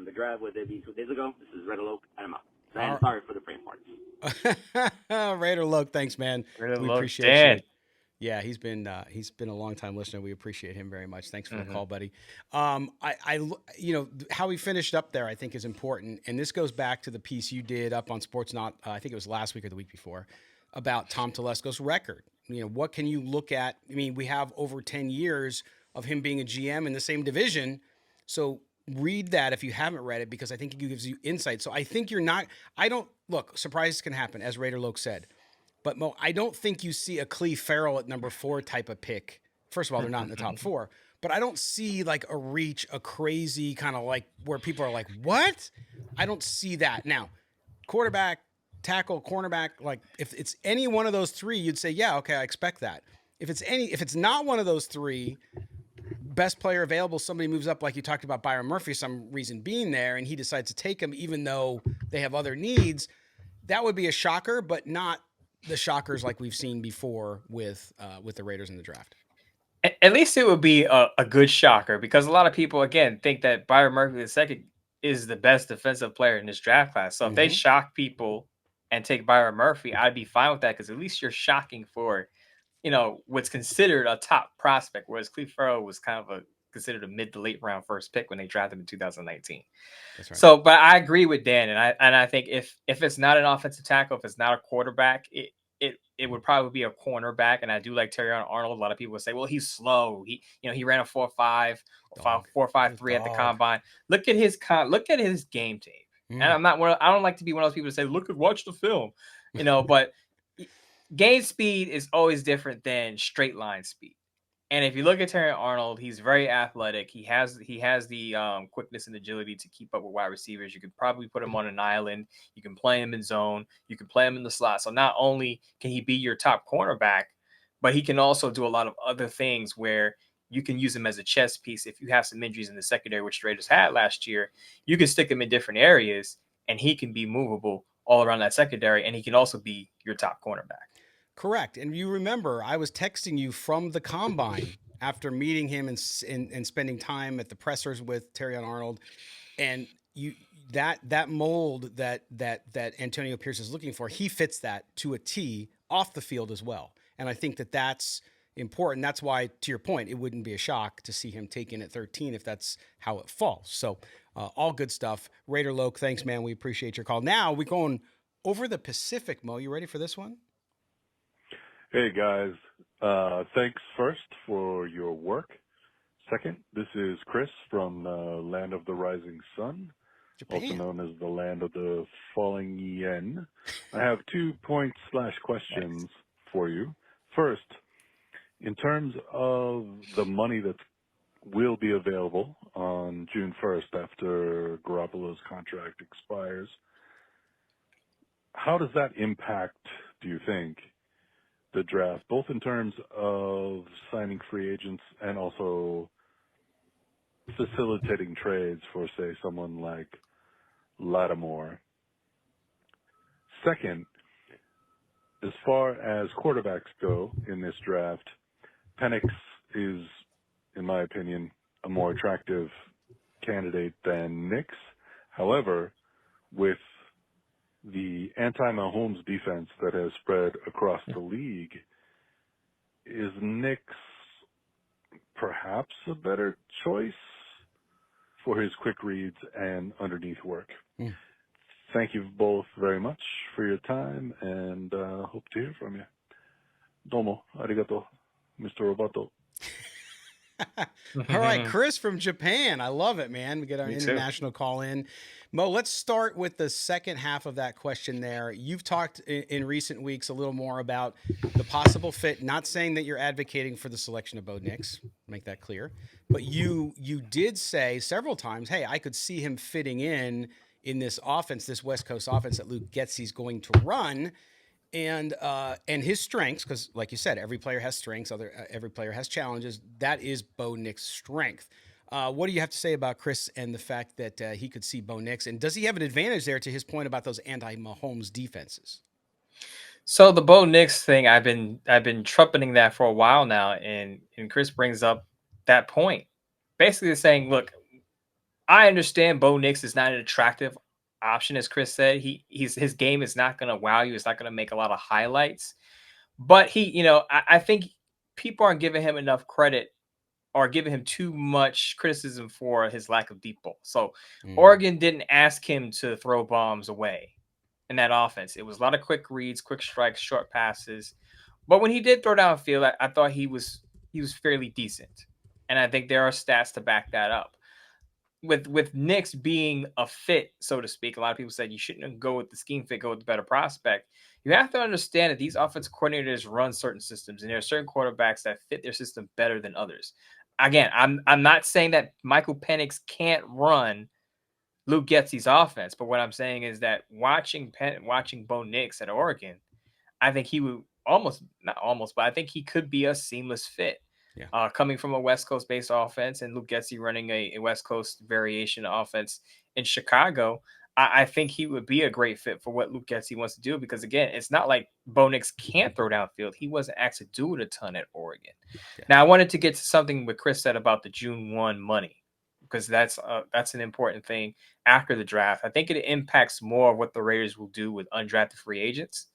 the draft with it being 2 days ago. This is Raider Loke, and I'm out. And sorry for the brain parts. Raider Loke, thanks, man. Raider We Loke, appreciate Dan. you. Yeah, he's been a long time listener. We appreciate him very much. Thanks for the call, buddy. How he finished up there, I think, is important. And this goes back to the piece you did up on Sportsnaut, I think it was last week or the week before, about Tom Telesco's record. What can you look at? I mean, we have over 10 years of him being a GM in the same division. So read that if you haven't read it, because I think it gives you insight. So I think surprises can happen, as Raider Loke said. But Mo, I don't think you see a Cleve Farrell at number 4 type of pick. First of all, they're not in the top 4, but I don't see like a reach, a crazy kind of like where people are like, what? I don't see that. Now, quarterback, tackle, cornerback, like if it's any one of those 3, you'd say, yeah, okay, I expect that. If it's not one of those 3, best player available, somebody moves up, like you talked about Byron Murphy, some reason being there, and he decides to take him even though they have other needs, that would be a shocker, but not the shockers like we've seen before with the Raiders in the draft. At least it would be a good shocker, because a lot of people, again, think that Byron Murphy II is the best defensive player in this draft class. So if they shock people and take Byron Murphy, I'd be fine with that, because at least you're shocking for, what's considered a top prospect, whereas Cleve Farrell was kind of considered a mid to late round first pick when they drafted him in 2019. That's right. So, but I agree with Dan, and I think if it's not an offensive tackle, if it's not a quarterback, it would probably be a cornerback. And I do like Terrion Arnold. A lot of people would say, well, he's slow. He ran a 4.5, 4.53 at the combine. Look at his game tape. And I don't like to be one of those people to say, watch the film, but game speed is always different than straight line speed. And if you look at Terrion Arnold, he's very athletic. He has the quickness and agility to keep up with wide receivers. You could probably put him on an island. You can play him in zone. You can play him in the slot. So not only can he be your top cornerback, but he can also do a lot of other things where you can use him as a chess piece. If you have some injuries in the secondary, which the Raiders had last year, you can stick him in different areas, and he can be movable all around that secondary, and he can also be your top cornerback. Correct. And you remember, I was texting you from the combine after meeting him and spending time at the pressers with Terrion Arnold, and that mold that Antonio Pierce is looking for, he fits that to a T off the field as well. And I think that's important. That's why, to your point, it wouldn't be a shock to see him taken at 13 if that's how it falls. So all good stuff. Raider Loke, thanks, man. We appreciate your call. Now we're going over the Pacific, Mo. You ready for this one? Hey, guys. Thanks first for your work. Second, this is Chris from Land of the Rising Sun, Japan. Also known as the Land of the Falling Yen. I have 2 points/questions for you. First, in terms of the money that will be available on June 1st after Garoppolo's contract expires, how does that impact, do you think, the draft, both in terms of signing free agents and also facilitating trades for, say, someone like Lattimore. Second, as far as quarterbacks go in this draft, Penix is, in my opinion, a more attractive candidate than Nix. However, with the anti-Mahomes defense that has spread across the league, is Nix perhaps a better choice for his quick reads and underneath work? Thank you both very much for your time, and hope to hear from you. Domo, arigato, Mr. Roboto. All right, Chris from Japan. I love it, man. We get our Me too. international call in. Mo, let's start with the second half of that question there. You've talked in recent weeks a little more about the possible fit, not saying that you're advocating for the selection of Bo Nix, make that clear, but you did say several times, hey, I could see him fitting in this offense, this West Coast offense that Luke Getsy's going to run. And his strengths, because like you said, every player has strengths, every player has challenges. That is Bo Nix's strength. What do you have to say about Chris and the fact that he could see Bo Nix? And does he have an advantage there to his point about those anti-Mahomes defenses? So the Bo Nix thing, I've been trumpeting that for a while now, and Chris brings up that point, basically saying, look, I understand Bo Nix is not an attractive option, as Chris said. His game is not going to wow you. It's not going to make a lot of highlights. But I think people aren't giving him enough credit or giving him too much criticism for his lack of deep ball. So Oregon didn't ask him to throw bombs away in that offense. It was a lot of quick reads, quick strikes, short passes. But when he did throw downfield, I thought he was fairly decent. And I think there are stats to back that up. With Nix being a fit, so to speak, a lot of people said you shouldn't go with the scheme fit, go with the better prospect. You have to understand that these offensive coordinators run certain systems, and there are certain quarterbacks that fit their system better than others. Again, I'm not saying that Michael Penix can't run Luke Getsy's offense, but what I'm saying is that watching Bo Nix at Oregon, I think he would I think he could be a seamless fit. Yeah. Coming from a West Coast based offense and Luke Getsy running a West Coast variation offense in Chicago, I think he would be a great fit for what Luke Getsy wants to do, because again, it's not like Bo Nix can't throw downfield. He wasn't asked to do it a ton at Oregon. Yeah. Now I wanted to get to something what Chris said about the June 1 money, because that's an important thing after the draft. I think it impacts more of what the Raiders will do with undrafted free agents.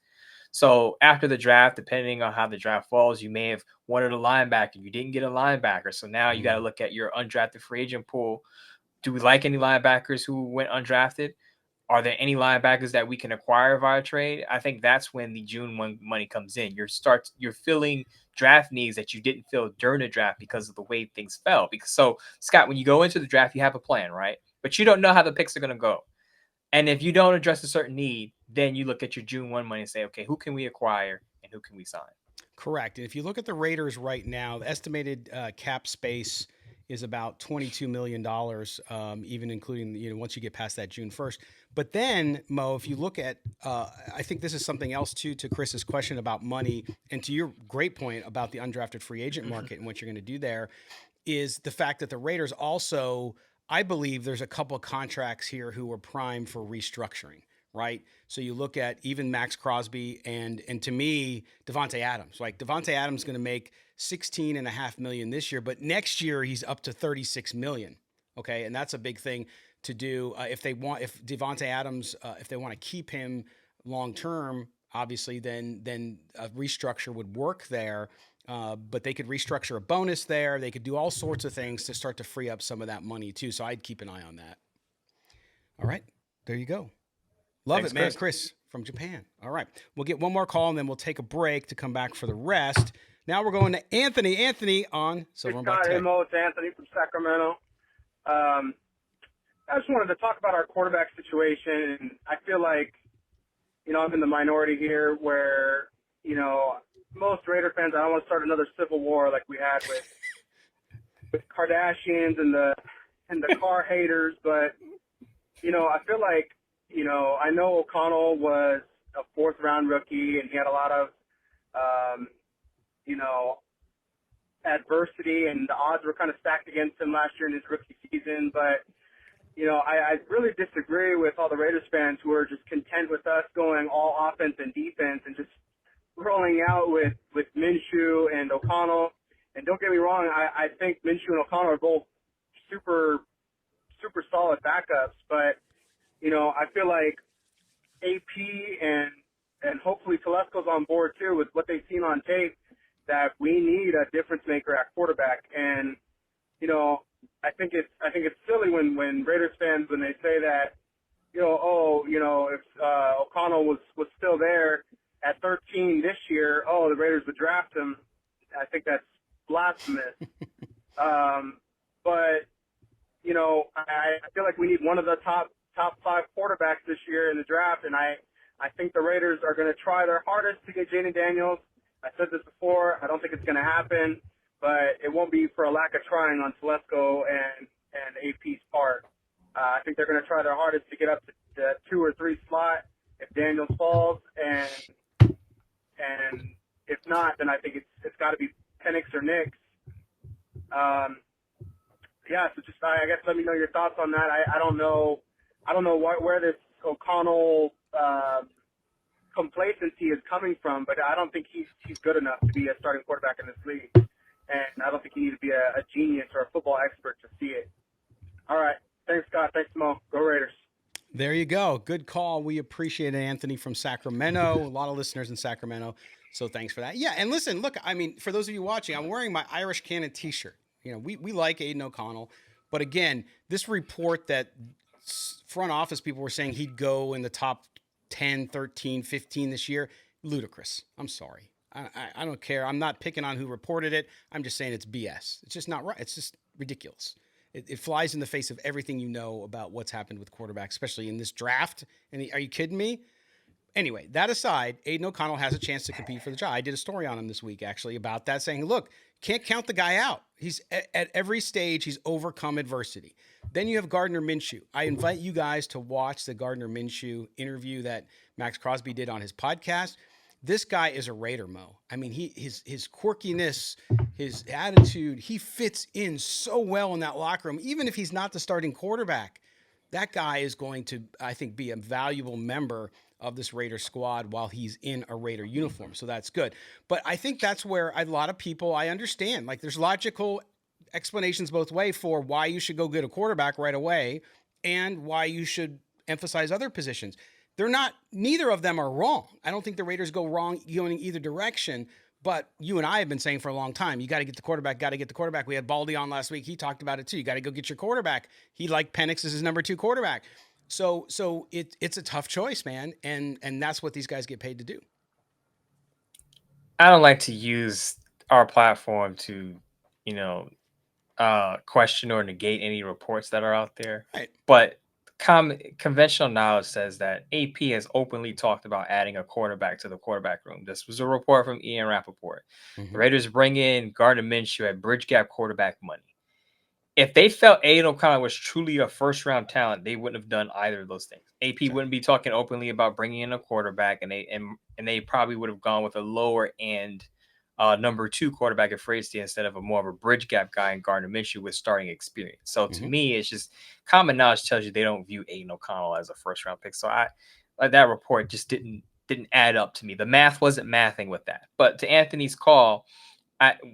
So after the draft, depending on how the draft falls, you may have wanted a linebacker. You didn't get a linebacker. So now you got to look at your undrafted free agent pool. Do we like any linebackers who went undrafted? Are there any linebackers that we can acquire via trade? I think that's when the June 1 money comes in. You're filling draft needs that you didn't fill during the draft because of the way things fell. So, Scott, when you go into the draft, you have a plan, right? But you don't know how the picks are going to go. And if you don't address a certain need, then you look at your June 1 money and say, okay, who can we acquire and who can we sign? Correct. And if you look at the Raiders right now, the estimated cap space is about $22 million, even including, once you get past that June 1st. But then, Mo, if you look at, I think this is something else too, to Chris's question about money, and to your great point about the undrafted free agent market and what you're going to do there, is the fact that the Raiders also, I believe there's a couple of contracts here who are primed for restructuring, right? So you look at even Max Crosby and to me, Devontae Adams. Like Devontae Adams is going to make $16.5 million this year, but next year he's up to $36 million. Okay, and that's a big thing to do if Devontae Adams, if they want to keep him long term, obviously, then a restructure would work there. But they could restructure a bonus there. They could do all sorts of things to start to free up some of that money too. So I'd keep an eye on that. All right, there you go. Thanks, it, man. Chris from Japan. All right, we'll get one more call and then we'll take a break to come back for the rest. Now we're going to Anthony. Anthony on Silver and Black Tech. Hey, Mo, it's Anthony from Sacramento. I just wanted to talk about our quarterback situation. And I feel like, I'm in the minority here where, most Raider fans, I don't want to start another civil war like we had with Kardashians and the car haters, but I feel like I know O'Connell was a 4th round rookie and he had a lot of adversity, and the odds were kind of stacked against him last year in his rookie season. But, I really disagree with all the Raiders fans who are just content with us going all offense and defense and just rolling out with Minshew and O'Connell. And don't get me wrong, I think Minshew and O'Connell are both super solid backups. But, I feel like AP and hopefully Telesco's on board too with what they've seen on tape, that we need a difference maker at quarterback. And, I think it's silly when Raiders fans, when they say that, if O'Connell was still there at 13 this year, the Raiders would draft him. I think that's blasphemous. But, I feel like we need one of the top 5 quarterbacks this year in the draft, and I think the Raiders are going to try their hardest to get Jaden Daniels. I said this before. I don't think it's going to happen, but it won't be for a lack of trying on Telesco and AP's part. I think they're going to try their hardest to get up to the 2 or 3 slot if Daniels falls, and if not, then I think it's got to be Penix or Nix. So just I guess let me know your thoughts on that. I don't know where this O'Connell complacency is coming from, but I don't think he's good enough to be a starting quarterback in this league, and I don't think you need to be a genius or a football expert to see it. All right, thanks Scott, thanks Mo, go Raiders. There you go. Good call. We appreciate it, Anthony from Sacramento. A lot of listeners in Sacramento, so thanks for that. Yeah, and listen, look, I mean, for those of you watching, I'm wearing my Irish Cannon t-shirt. We like Aiden O'Connell, but again, this report that front office people were saying he'd go in the top 10, 13, 15 this year, ludicrous. I'm sorry. I don't care. I'm not picking on who reported it. I'm just saying it's BS. It's just not right. It's just ridiculous. It flies in the face of everything you know about what's happened with quarterbacks, especially in this draft. And are you kidding me? Anyway, that aside, Aiden O'Connell has a chance to compete for the job. I did a story on him this week, actually, about that, saying, look, can't count the guy out. He's at every stage, he's overcome adversity. Then you have Gardner Minshew. I invite you guys to watch the Gardner Minshew interview that Max Crosby did on his podcast. This guy is a Raider, Mo. I mean, his quirkiness, his attitude, he fits in so well in that locker room. Even if he's not the starting quarterback, that guy is going to, I think, be a valuable member of this Raider squad while he's in a Raider uniform. So that's good. But I think that's where a lot of people, I understand, like there's logical explanations both ways for why you should go get a quarterback right away and why you should emphasize other positions. Neither of them are wrong. I don't think the Raiders go wrong going either direction, but you and I have been saying for a long time, you got to get the quarterback. We had Baldy on last week. He talked about it too. You got to go get your quarterback. He liked Penix as his number 2 quarterback. So it's a tough choice, man. And that's what these guys get paid to do. I don't like to use our platform to, question or negate any reports that are out there. Right. But conventional knowledge says that AP has openly talked about adding a quarterback to the quarterback room. This was a report from Ian Rappaport. Mm-hmm. The Raiders bring in Gardner Minshew at bridge gap quarterback money. If they felt Aiden O'Connell was truly a first-round talent, they wouldn't have done either of those things. AP wouldn't be talking openly about bringing in a quarterback, and they probably would have gone with a lower-end number 2 quarterback at Frasty instead of more of a bridge gap guy in Gardner Minshew with starting experience. So to me, it's just common knowledge tells you they don't view Aiden O'Connell as a first-round pick. So that report just didn't add up to me. The math wasn't mathing with that. But to Anthony's call,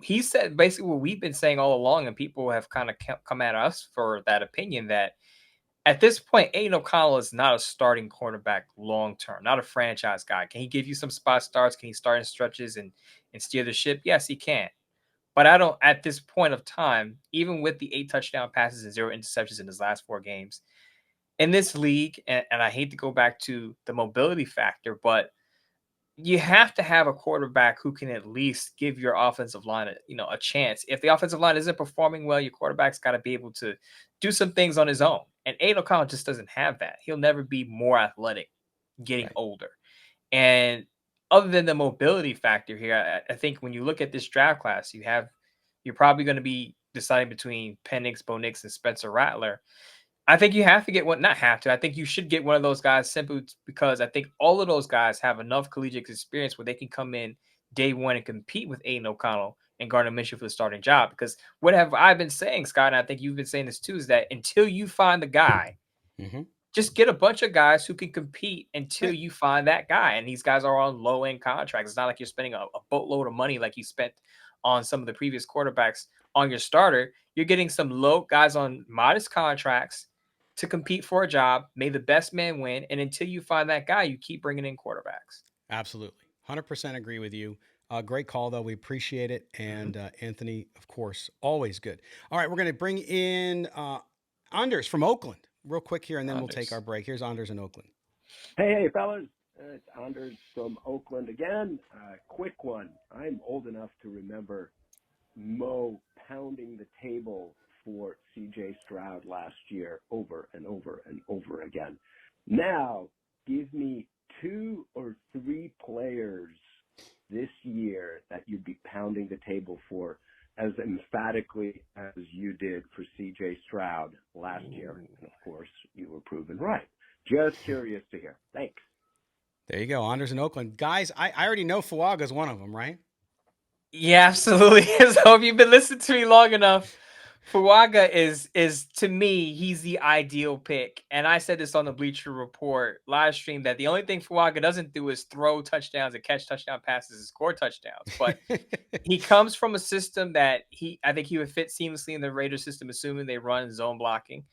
he said basically what we've been saying all along, and people have kind of come at us for that opinion, that at this point, Aiden O'Connell is not a starting cornerback long-term, not a franchise guy. Can he give you some spot starts? Can he start in stretches and steer the ship? Yes, he can. But I don't, at this point of time, even with the 8 touchdown passes and 0 interceptions in his last 4 games, in this league, and I hate to go back to the mobility factor, but you have to have a quarterback who can at least give your offensive line a chance. If the offensive line isn't performing well, your quarterback's got to be able to do some things on his own. And Aiden O'Connell just doesn't have that. He'll never be more athletic getting older. And other than the mobility factor here, I think when you look at this draft class, you're probably going to be deciding between Penix, Bo Nix, and Spencer Rattler. I think you have to get one, not have to. I think you should get one of those guys simply because I think all of those guys have enough collegiate experience where they can come in day one and compete with Aiden O'Connell and Gardner Minshew for the starting job. Because what have I been saying, Scott, and I think you've been saying this too, is that until you find the guy, just get a bunch of guys who can compete until you find that guy. And these guys are on low-end contracts. It's not like you're spending a boatload of money like you spent on some of the previous quarterbacks on your starter. You're getting some low guys on modest contracts to compete for a job. May the best man win. And until you find that guy, you keep bringing in quarterbacks. Absolutely. 100% agree with you. Great call, though. We appreciate it. And Anthony, of course, always good. All right, we're going to bring in Anders from Oakland real quick here, and then we'll take our break. Here's Anders in Oakland. Hey, fellas. It's Anders from Oakland again. Quick one. I'm old enough to remember Mo pounding the table for C.J. Stroud last year over and over and over again. Now, give me 2 or 3 players this year that you'd be pounding the table for as emphatically as you did for C.J. Stroud last year. And, of course, you were proven right. Just curious to hear. Thanks. There you go. Anders in Oakland. Guys, I already know Fuaga's one of them, right? Yeah, absolutely. So if you've been listening to me long enough, Fuaga is to me, he's the ideal pick. And I said this on the Bleacher Report live stream that the only thing Fuaga doesn't do is throw touchdowns and catch touchdown passes and score touchdowns. But he comes from a system that I think he would fit seamlessly in the Raiders system, assuming they run zone blocking.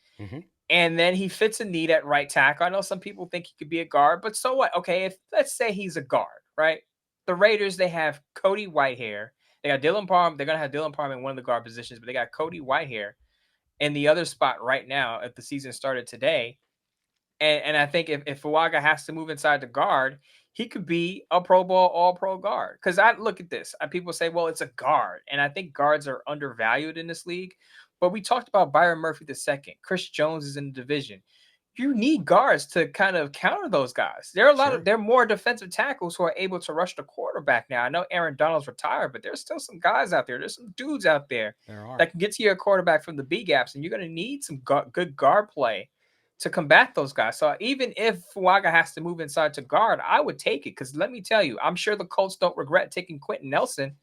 And then he fits a need at right tackle. I know some people think he could be a guard, but so what? Okay, if let's say he's a guard, right? The Raiders, they have Cody Whitehair. They got Dylan Parham. They're going to have Dylan Parham in one of the guard positions, but they got Cody Whitehair in the other spot right now if the season started today. And I think if Fuaga has to move inside the guard, he could be a Pro Bowl, all-pro guard. Because I look at this. People say, well, it's a guard. And I think guards are undervalued in this league. But we talked about Byron Murphy II. Chris Jones is in the division. You need guards to kind of counter those guys. There are there are more defensive tackles who are able to rush the quarterback now. I know Aaron Donald's retired, but there's still some guys out there. There's some dudes out there that can get to your quarterback from the B gaps, and you're going to need some good guard play to combat those guys. So even if Fuaga has to move inside to guard, I would take it because let me tell you, I'm sure the Colts don't regret taking Quentin Nelson.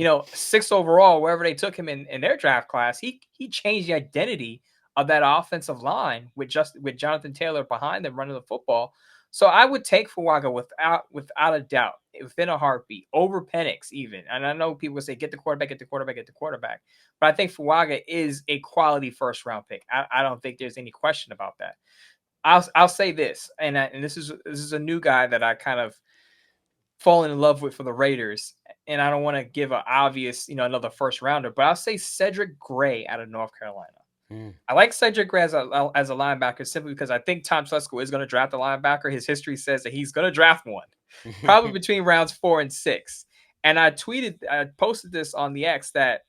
6th overall, wherever they took him in their draft class. He changed the identity of that offensive line with Jonathan Taylor behind them running the football. So I would take Fuaga without a doubt, within a heartbeat, over Penix even. And I know people say, get the quarterback. But I think Fuaga is a quality first-round pick. I don't think there's any question about that. I'll say this, and this is a new guy that I kind of fallen in love with for the Raiders. And I don't want to give an obvious, another first-rounder, but I'll say Cedric Gray out of North Carolina. I like Cedric Gray as a linebacker simply because I think Tom Telesco is going to draft a linebacker. His history says that he's going to draft one, probably between rounds 4 and 6. And I posted this on the X that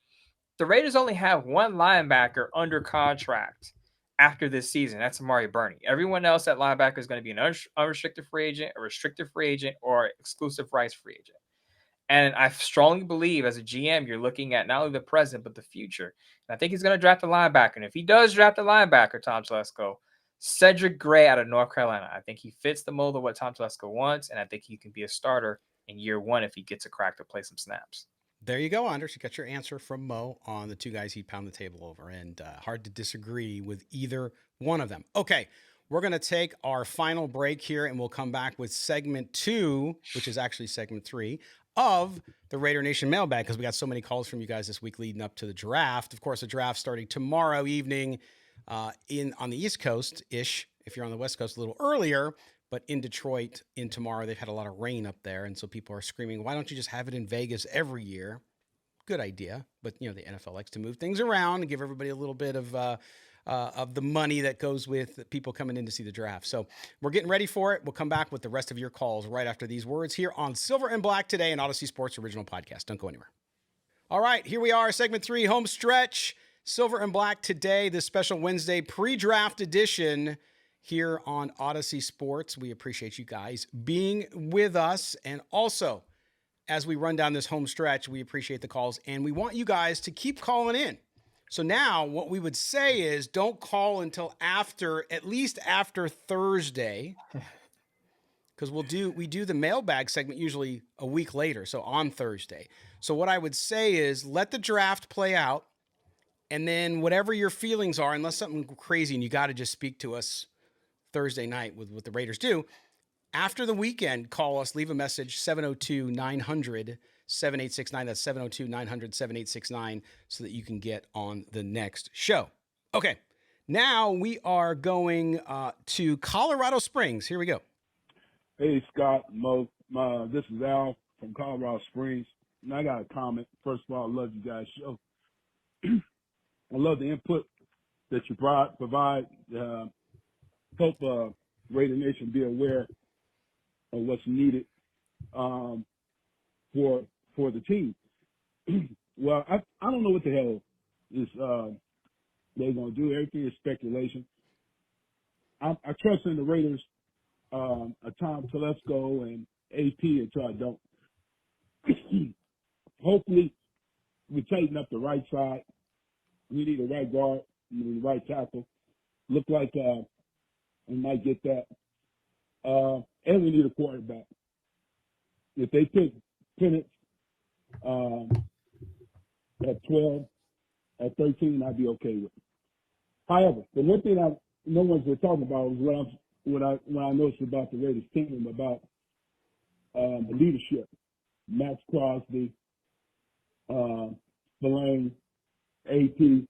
the Raiders only have one linebacker under contract after this season. That's Amari Burney. Everyone else at linebacker is going to be an unrestricted free agent, a restricted free agent, or exclusive rights free agent. And I strongly believe as a GM, you're looking at not only the present, but the future. And I think he's going to draft a linebacker. And if he does draft a linebacker, Tom Telesco, Cedric Gray out of North Carolina, I think he fits the mold of what Tom Telesco wants. And I think he can be a starter in year 1 if he gets a crack to play some snaps. There you go, Anders. You got your answer from Mo on the 2 guys he'd pound the table over. And hard to disagree with either one of them. Okay, we're going to take our final break here, and we'll come back with segment 2, which is actually segment 3, of the Raider Nation Mailbag, because we got so many calls from you guys this week leading up to the draft. Of course, the draft starting tomorrow evening on the East Coast-ish. If you're on the West Coast, a little earlier. But in Detroit, tomorrow, they've had a lot of rain up there. And so people are screaming, why don't you just have it in Vegas every year? Good idea. But, the NFL likes to move things around and give everybody a little bit of the money that goes with people coming in to see the draft. So we're getting ready for it. We'll come back with the rest of your calls right after these words here on Silver and Black today, an Odyssey Sports original podcast. Don't go anywhere. All right, here we are, segment 3, home stretch. Silver and Black today, this special Wednesday pre-draft edition here on Odyssey Sports. We appreciate you guys being with us. And also, as we run down this home stretch, we appreciate the calls. And we want you guys to keep calling in. So now what we would say is don't call until at least after Thursday. because we do the mailbag segment usually a week later, so on Thursday. So what I would say is let the draft play out, and then whatever your feelings are, unless something crazy and you got to just speak to us Thursday night with what the Raiders do. After the weekend, call us, leave a message, 702-900-7869. That's 702-900-7869 so that you can get on the next show. Okay, now we are going to Colorado Springs. Here we go. Hey, Scott, Mo. This is Al from Colorado Springs. And I got a comment. First of all, I love you guys' show. I love the input that you provide. Hope Raider Nation be aware of what's needed for the team. Well, I don't know what the hell is they're going to do. Everything is speculation. I trust in the Raiders, Tom Telesco and AP until I don't. Hopefully, we tighten up the right side. We need a right guard. We need a right tackle. Look like we might get that. And we need a quarterback. If they pick Penix at 12, at 13, I'd be okay with it. However, the one thing no one's been talking about is what I noticed about the Raiders team, about the leadership. Max Crosby, Spillane, AP,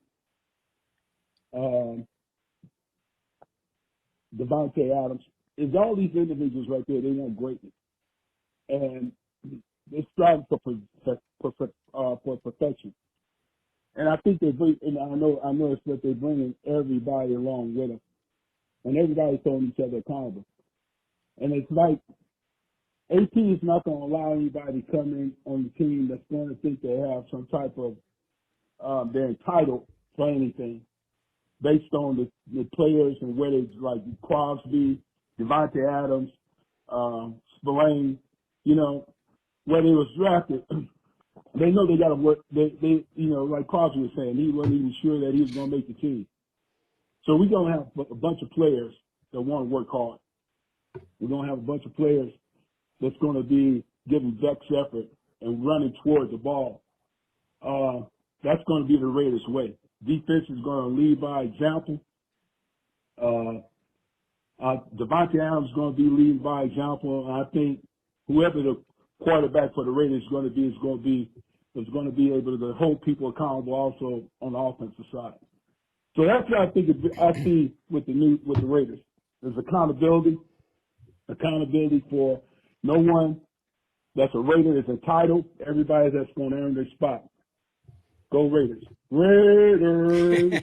Devontae Adams. Is all these individuals right there, they want greatness. And they're striving for perfection. And I think and I know it's that they're bringing everybody along with them. And everybody's holding each other accountable. And it's like AP is not going to allow anybody to come in on the team that's going to think they have some type of, they're entitled for anything based on the players and whether it's like Crosby, Devontae Adams, Spillane, where they was drafted. They know they got to work. They like Crosby was saying, he wasn't even sure that he was going to make the team. So we're going to have a bunch of players that want to work hard. We're going to have a bunch of players that's going to be giving best effort and running toward the ball. That's going to be the Raiders' way. Defense is going to lead by example. Devontae Adams is going to be leading by example. And I think whoever the quarterback for the Raiders is going to be is going to be able to hold people accountable also on the offensive side. So that's what I think I see with the Raiders. There's accountability for no one that's a Raider is entitled. Everybody that's going to earn their spot. Go Raiders. Raiders.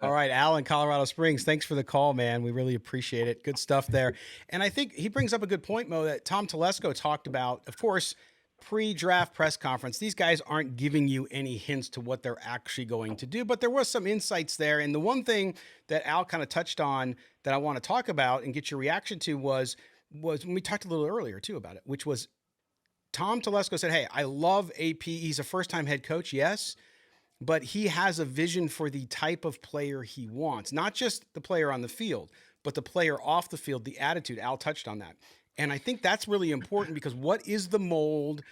All right, Al in Colorado Springs, thanks for the call, man. We really appreciate it. Good stuff there. And I think he brings up a good point, Mo, that Tom Telesco talked about. Of course, pre-draft press conference, these guys aren't giving you any hints to what they're actually going to do, but there was some insights there. And the one thing that Al kind of touched on that I want to talk about and get your reaction to was when we talked a little earlier too about it, which was Tom Telesco said, hey, I love AP. He's a first-time head coach, yes, but he has a vision for the type of player he wants, not just the player on the field, but the player off the field, the attitude. Al touched on that. And I think that's really important because what is the mold?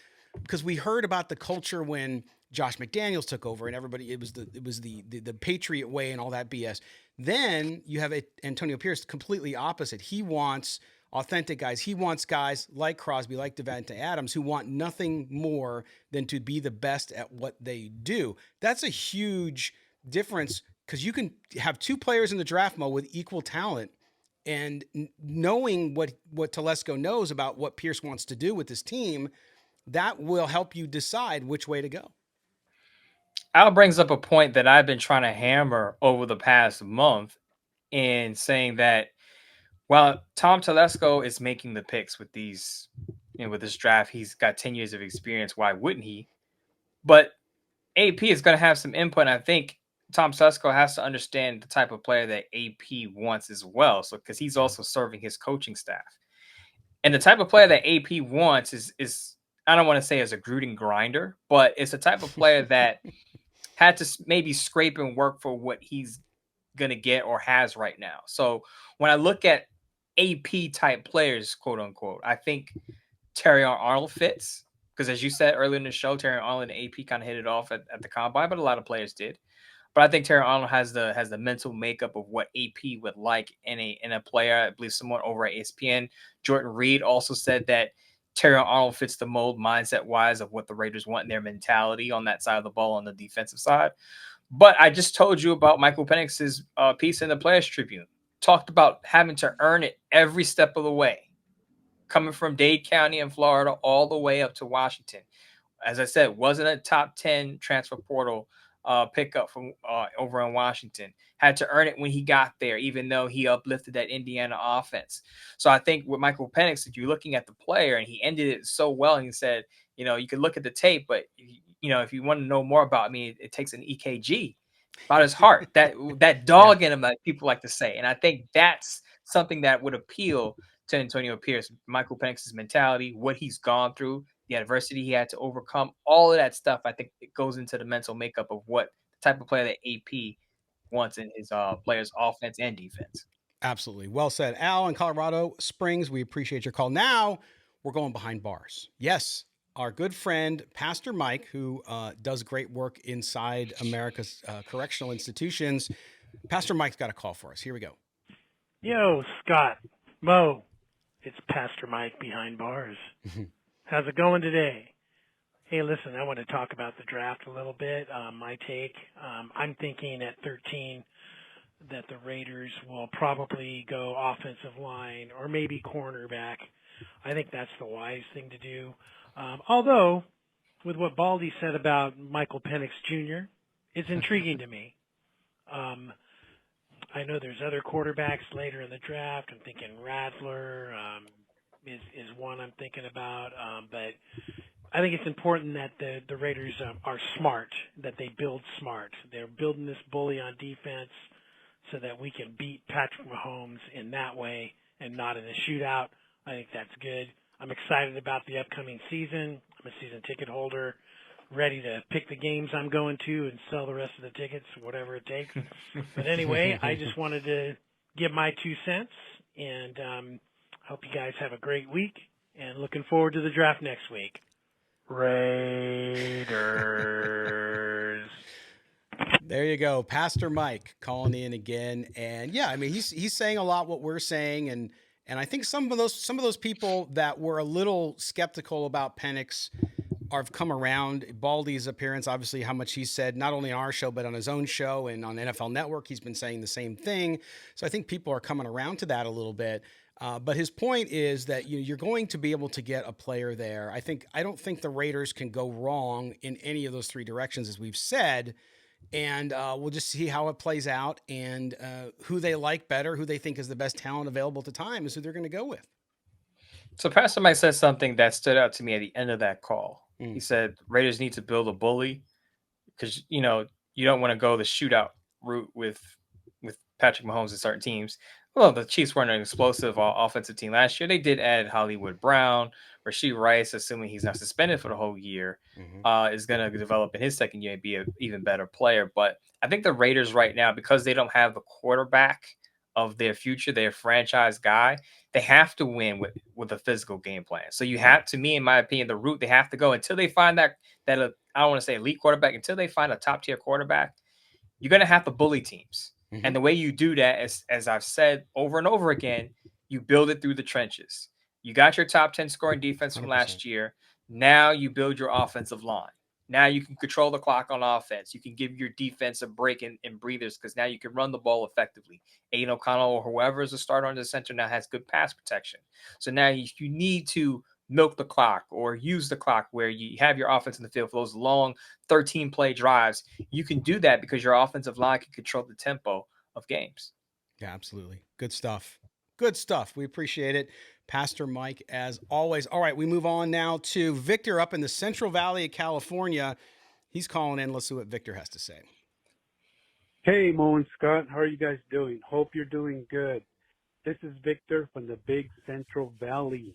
Because we heard about the culture when Josh McDaniels took over and everybody, it was the Patriot way and all that BS. Then you have Antonio Pierce completely opposite. He wants authentic guys. He wants guys like Crosby, like Devontae Adams, who want nothing more than to be the best at what they do. That's a huge difference because you can have two players in the draft mode with equal talent, and knowing what Telesco knows about what Pierce wants to do with his team, that will help you decide which way to go. Al brings up a point that I've been trying to hammer over the past month in saying that while Tom Telesco is making the picks with these, with this draft, he's got 10 years of experience. Why wouldn't he? But AP is going to have some input. And I think Tom Telesco has to understand the type of player that AP wants as well. So, because he's also serving his coaching staff. And the type of player that AP wants is I don't want to say as a Gruden grinder, but it's a type of player that had to maybe scrape and work for what he's going to get or has right now. So when I look at AP type players, quote unquote. I think Terry Arnold fits because, as you said earlier in the show, Terry Arnold and AP kind of hit it off at the combine, but a lot of players did. But I think Terry Arnold has the mental makeup of what AP would like in a player. I believe someone over at ESPN, Jordan Reed, also said that Terry Arnold fits the mold mindset wise of what the Raiders want in their mentality on that side of the ball on the defensive side. But I just told you about Michael Penix's piece in the Players Tribune. Talked about having to earn it every step of the way, coming from Dade County in Florida all the way up to Washington. As I said, wasn't a top 10 transfer portal pickup from over in Washington. Had to earn it when he got there, even though he uplifted that Indiana offense. So I think with Michael Penix, if you're looking at the player, and he ended it so well, and he said, you can look at the tape, but if you want to know more about me, it takes an EKG about his heart, that dog in him, that people like to say. And I think that's something that would appeal to Antonio Pierce. Michael Penix's mentality, what he's gone through, the adversity he had to overcome, all of that stuff. I think it goes into the mental makeup of what type of player that AP wants in his players' offense and defense. Absolutely. Well said. Al in Colorado Springs, we appreciate your call. Now we're going behind bars. Yes, our good friend, Pastor Mike, who does great work inside America's correctional institutions. Pastor Mike's got a call for us. Here we go. Yo, Scott, Mo, it's Pastor Mike behind bars. How's it going today? Hey, listen, I want to talk about the draft a little bit. My take, I'm thinking at 13 that the Raiders will probably go offensive line or maybe cornerback. I think that's the wise thing to do. Although, with what Baldy said about Michael Penix Jr., it's intriguing to me. I know there's other quarterbacks later in the draft. I'm thinking Rattler is one I'm thinking about. But I think it's important that the Raiders are smart, that they build smart. They're building this bully on defense so that we can beat Patrick Mahomes in that way and not in a shootout. I think that's good. I'm excited about the upcoming season. I'm a season ticket holder, ready to pick the games I'm going to and sell the rest of the tickets, whatever it takes. But anyway, I just wanted to give my 2 cents, and hope you guys have a great week, and looking forward to the draft next week. Raiders. There you go. Pastor Mike calling in again. And yeah, I mean, he's saying a lot what we're saying. And I think some of those people that were a little skeptical about Penix have come around. Baldy's appearance, obviously, how much he said, not only on our show, but on his own show and on NFL Network, he's been saying the same thing. So I think people are coming around to that a little bit. But his point is that you're going to be able to get a player there. I don't think the Raiders can go wrong in any of those three directions, as we've said. And we'll just see how it plays out, and who they like better, who they think is the best talent available at the time is who they're going to go with. So Pastor Mike said something that stood out to me at the end of that call. He said Raiders need to build a bully because, you don't want to go the shootout route with Patrick Mahomes and certain teams. Well, the Chiefs weren't an explosive offensive team last year. They did add Hollywood Brown. Rashee Rice, assuming he's not suspended for the whole year, is going to develop in his second year and be an even better player. But I think the Raiders right now, because they don't have the quarterback of their future, their franchise guy, they have to win with a physical game plan. So you have, to me, in my opinion, the route they have to go until they find that I don't want to say elite quarterback, until they find a top tier quarterback, you're going to have to bully teams. And the way you do that is, as I've said over and over again, you build it through the trenches. You got your top 10 scoring defense from 100%. last year. Now you build your offensive line. Now you can control the clock on offense. You can give your defense a break and breathers because now you can run the ball effectively. Aiden O'Connell or whoever is a starter on the center now has good pass protection. So now you need to milk the clock or use the clock where you have your offense in the field for those long 13-play drives. You can do that because your offensive line can control the tempo of games. Yeah, absolutely. Good stuff. Good stuff. We appreciate it. Pastor Mike, as always. All right, we move on now to Victor up in the Central Valley of California. He's calling in. Let's see what Victor has to say. Hey, Mo and Scott. How are you guys doing? Hope you're doing good. This is Victor from the big Central Valley.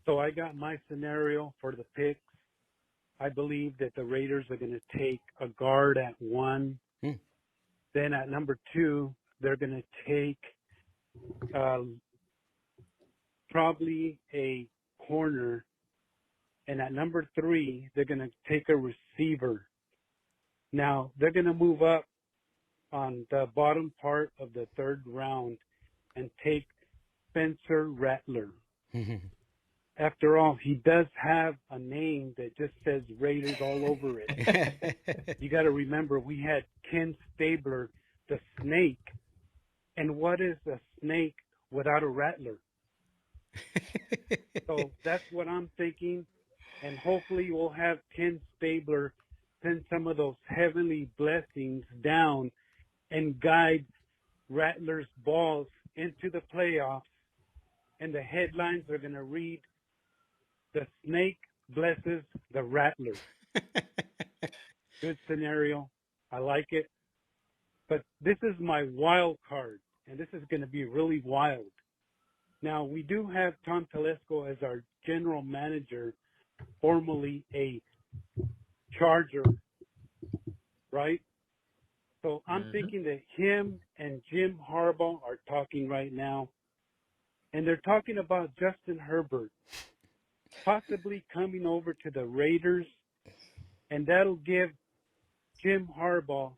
So I got my scenario for the picks. I believe that the Raiders are going to take a guard at 1. Then at number 2, they're going to take probably a corner. And at number 3, they're going to take a receiver. Now, they're going to move up on the bottom part of the 3rd round and take Spencer Rattler. After all, he does have a name that just says Raiders all over it. You got to remember, we had Ken Stabler, the snake. And what is a snake without a rattler? So that's what I'm thinking. And hopefully we'll have Ken Stabler send some of those heavenly blessings down and guide Rattler's balls into the playoffs. And the headlines are going to read, "The snake blesses the rattler." Good scenario. I like it. But this is my wild card, and this is going to be really wild. Now, we do have Tom Telesco as our general manager, formerly a Charger, right? So I'm thinking that him and Jim Harbaugh are talking right now, and they're talking about Justin Herbert possibly coming over to the Raiders, and that'll give Jim Harbaugh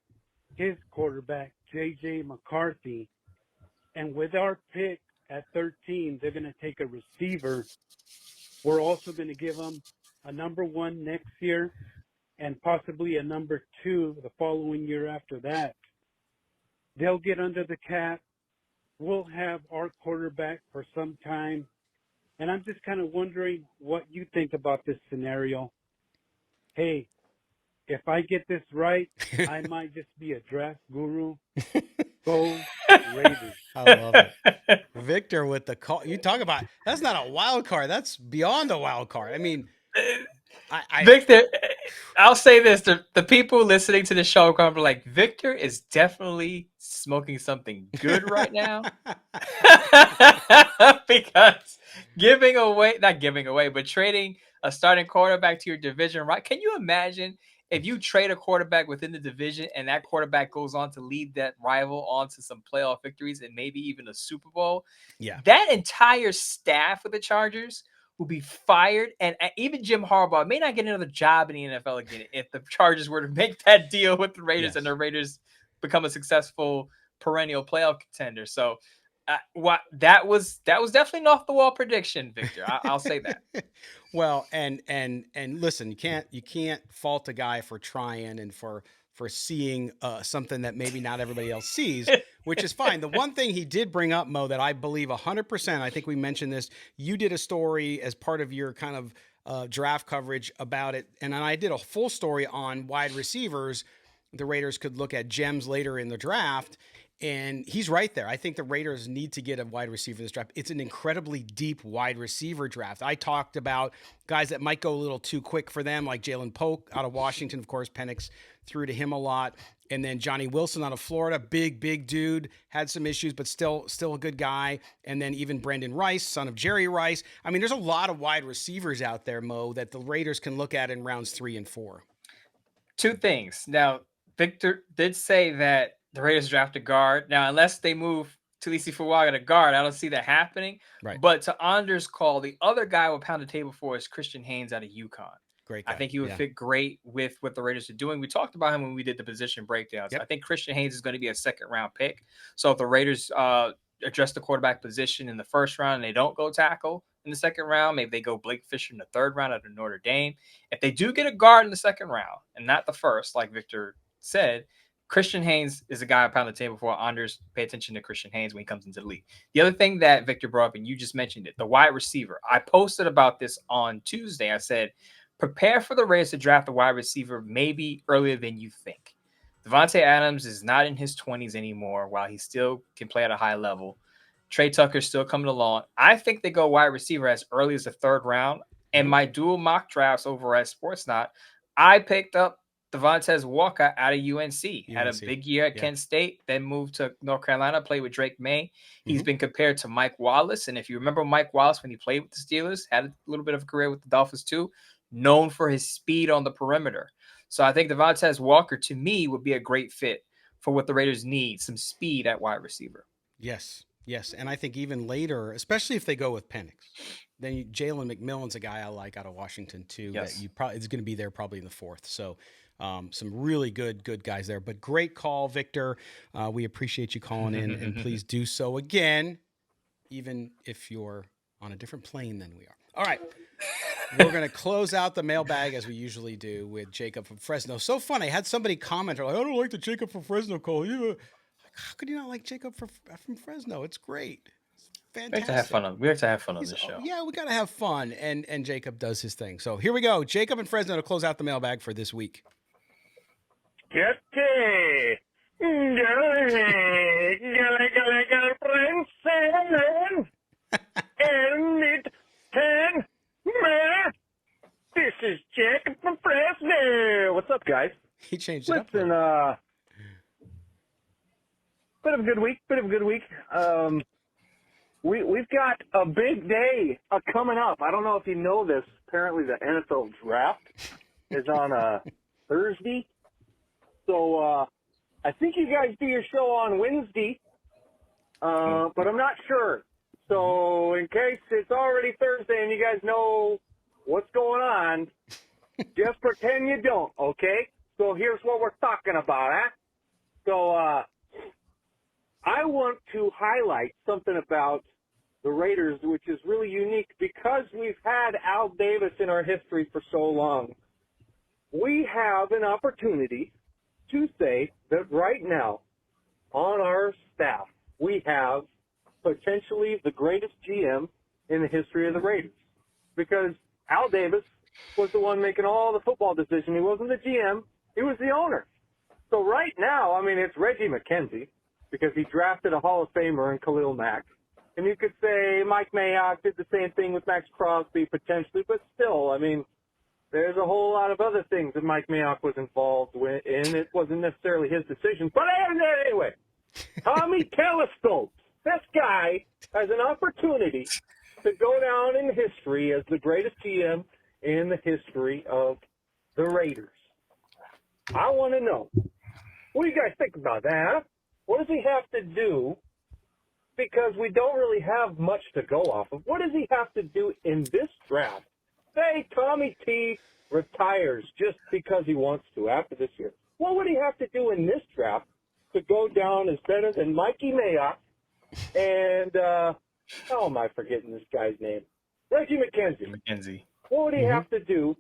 his quarterback, J.J. McCarthy. And with our pick at 13, they're going to take a receiver. We're also going to give them a number 1 next year and possibly a number 2 the following year after that. They'll get under the cap. We'll have our quarterback for some time. And I'm just kind of wondering what you think about this scenario. Hey, if I get this right, I might just be a draft guru. Go Raiders. I love it. Victor with the call. You talk about, that's not a wild card. That's beyond a wild card. I mean, Victor, I'll say this. The people listening to the show are going to be like, Victor is definitely smoking something good right now. Because not giving away, but trading a starting quarterback to your division, right? Can you imagine if you trade a quarterback within the division and that quarterback goes on to lead that rival on to some playoff victories and maybe even a Super Bowl? Yeah. That entire staff of the Chargers will be fired, and even Jim Harbaugh may not get another job in the NFL again if the Chargers were to make that deal with the Raiders and the Raiders become a successful perennial playoff contender. So that was definitely an off the wall prediction, Victor. I'll say that. Well, and listen, you can't fault a guy for trying and for seeing something that maybe not everybody else sees, which is fine. The one thing he did bring up, Mo, that I believe 100%, I think we mentioned this, you did a story as part of your kind of draft coverage about it, and then I did a full story on wide receivers. The Raiders could look at gems later in the draft, and he's right there. I think the Raiders need to get a wide receiver this draft. It's an incredibly deep wide receiver draft. I talked about guys that might go a little too quick for them, like Jalen Polk out of Washington. Of course, Penix threw to him a lot. And then Johnny Wilson out of Florida, big dude, had some issues, but still a good guy. And then even Brandon Rice, son of Jerry Rice. I mean, there's a lot of wide receivers out there, Mo, that the Raiders can look at in rounds 3 and 4. Two things. Now, Victor did say that the Raiders draft a guard. Now, unless they move Talisi Fuaga to guard, I don't see that happening. Right. But to Anders' call, the other guy we'll pound the table for is Christian Haynes out of UConn. Great guy. I think he would fit great with what the Raiders are doing. We talked about him when we did the position breakdowns. Yep. I think Christian Haynes is going to be a second-round pick. So if the Raiders address the quarterback position in the first round and they don't go tackle in the second round, maybe they go Blake Fisher in the third round out of Notre Dame. If they do get a guard in the second round and not the first, like Victor said, Christian Haynes is a guy I pound the table for. Anders, pay attention to Christian Haynes when he comes into the league. The other thing that Victor brought up, and you just mentioned it, the wide receiver. I posted about this on Tuesday. I said, prepare for the Raiders to draft a wide receiver maybe earlier than you think. Devontae Adams is not in his 20s anymore while he still can play at a high level. Trey Tucker's still coming along. I think they go wide receiver as early as the third round. And my dual mock drafts over at Sportsnot, I picked up Devontae Walker out of UNC. Had a big year at Kent State, then moved to North Carolina, played with Drake May. He's been compared to Mike Wallace. And if you remember Mike Wallace when he played with the Steelers, had a little bit of a career with the Dolphins too, known for his speed on the perimeter. So I think Devontae Walker, to me, would be a great fit for what the Raiders need, some speed at wide receiver. Yes. Yes, and I think even later, especially if they go with Penix, then Jalen McMillan's a guy I like out of Washington too. Yes. That you probably is going to be there probably in the 4th. So some really good guys there. But great call, Victor. We appreciate you calling in, and please do so again, even if you're on a different plane than we are. All right. We're going to close out the mailbag as we usually do with Jacob from Fresno. So fun. I had somebody comment, like, I don't like the Jacob from Fresno call. How could you not like Jacob from Fresno? It's great. It's fantastic. We have to have fun on this show. Yeah, we got to have fun. And Jacob does his thing. So here we go. Jacob and Fresno to close out the mailbag for this week. This is Jacob from Fresno. What's up, guys? He changed it up. Listen, bit of a good week. We've got a big day coming up. I don't know if you know this. Apparently, the NFL draft is on a Thursday. So I think you guys do your show on Wednesday, but I'm not sure. So in case it's already Thursday and you guys know what's going on, just pretend you don't, okay? So here's what we're talking about, huh? So I want to highlight something about the Raiders, which is really unique because we've had Al Davis in our history for so long. We have an opportunity to say that right now on our staff, we have potentially the greatest GM in the history of the Raiders, because Al Davis was the one making all the football decisions. He wasn't the GM. He was the owner. So right now, I mean, it's Reggie McKenzie because he drafted a Hall of Famer in Khalil Mack. And you could say Mike Mayock did the same thing with Max Crosby potentially, but still, I mean, there's a whole lot of other things that Mike Mayock was involved with, and it wasn't necessarily his decision. But anyway, Tommy Telescopes, this guy has an opportunity to go down in history as the greatest GM in the history of the Raiders. I want to know, what do you guys think about that? What does he have to do? Because we don't really have much to go off of. What does he have to do in this draft? Say Tommy T retires just because he wants to after this year. What would he have to do in this draft to go down as better than Mikey Mayock and, how am I forgetting this guy's name? Reggie McKenzie. What would he have to do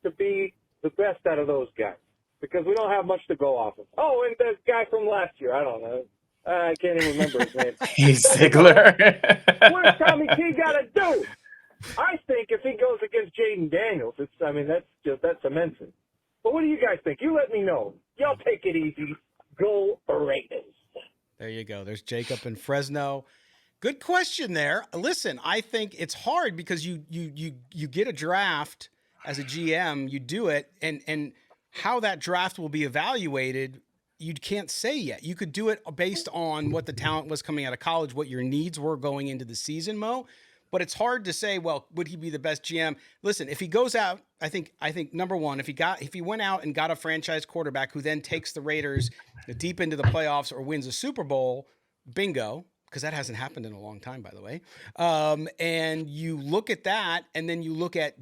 to be the best out of those guys? Because we don't have much to go off of. Oh, and the guy from last year, I don't know. I can't even remember his name. He's Ziegler. What does Tommy T got to do? I think if he goes against Jaden Daniels, that's immense. But what do you guys think? You let me know. Y'all take it easy. Go Raiders. There you go. There's Jacob in Fresno. Good question there. Listen, I think it's hard because you get a draft as a GM, you do it, and how that draft will be evaluated, you can't say yet. You could do it based on what the talent was coming out of college, what your needs were going into the season, Mo. But it's hard to say, well, would he be the best GM? Listen, if he goes out, I think number one, if he went out and got a franchise quarterback who then takes the Raiders deep into the playoffs or wins a Super Bowl, bingo, because that hasn't happened in a long time, by the way. And you look at that, and then you look at,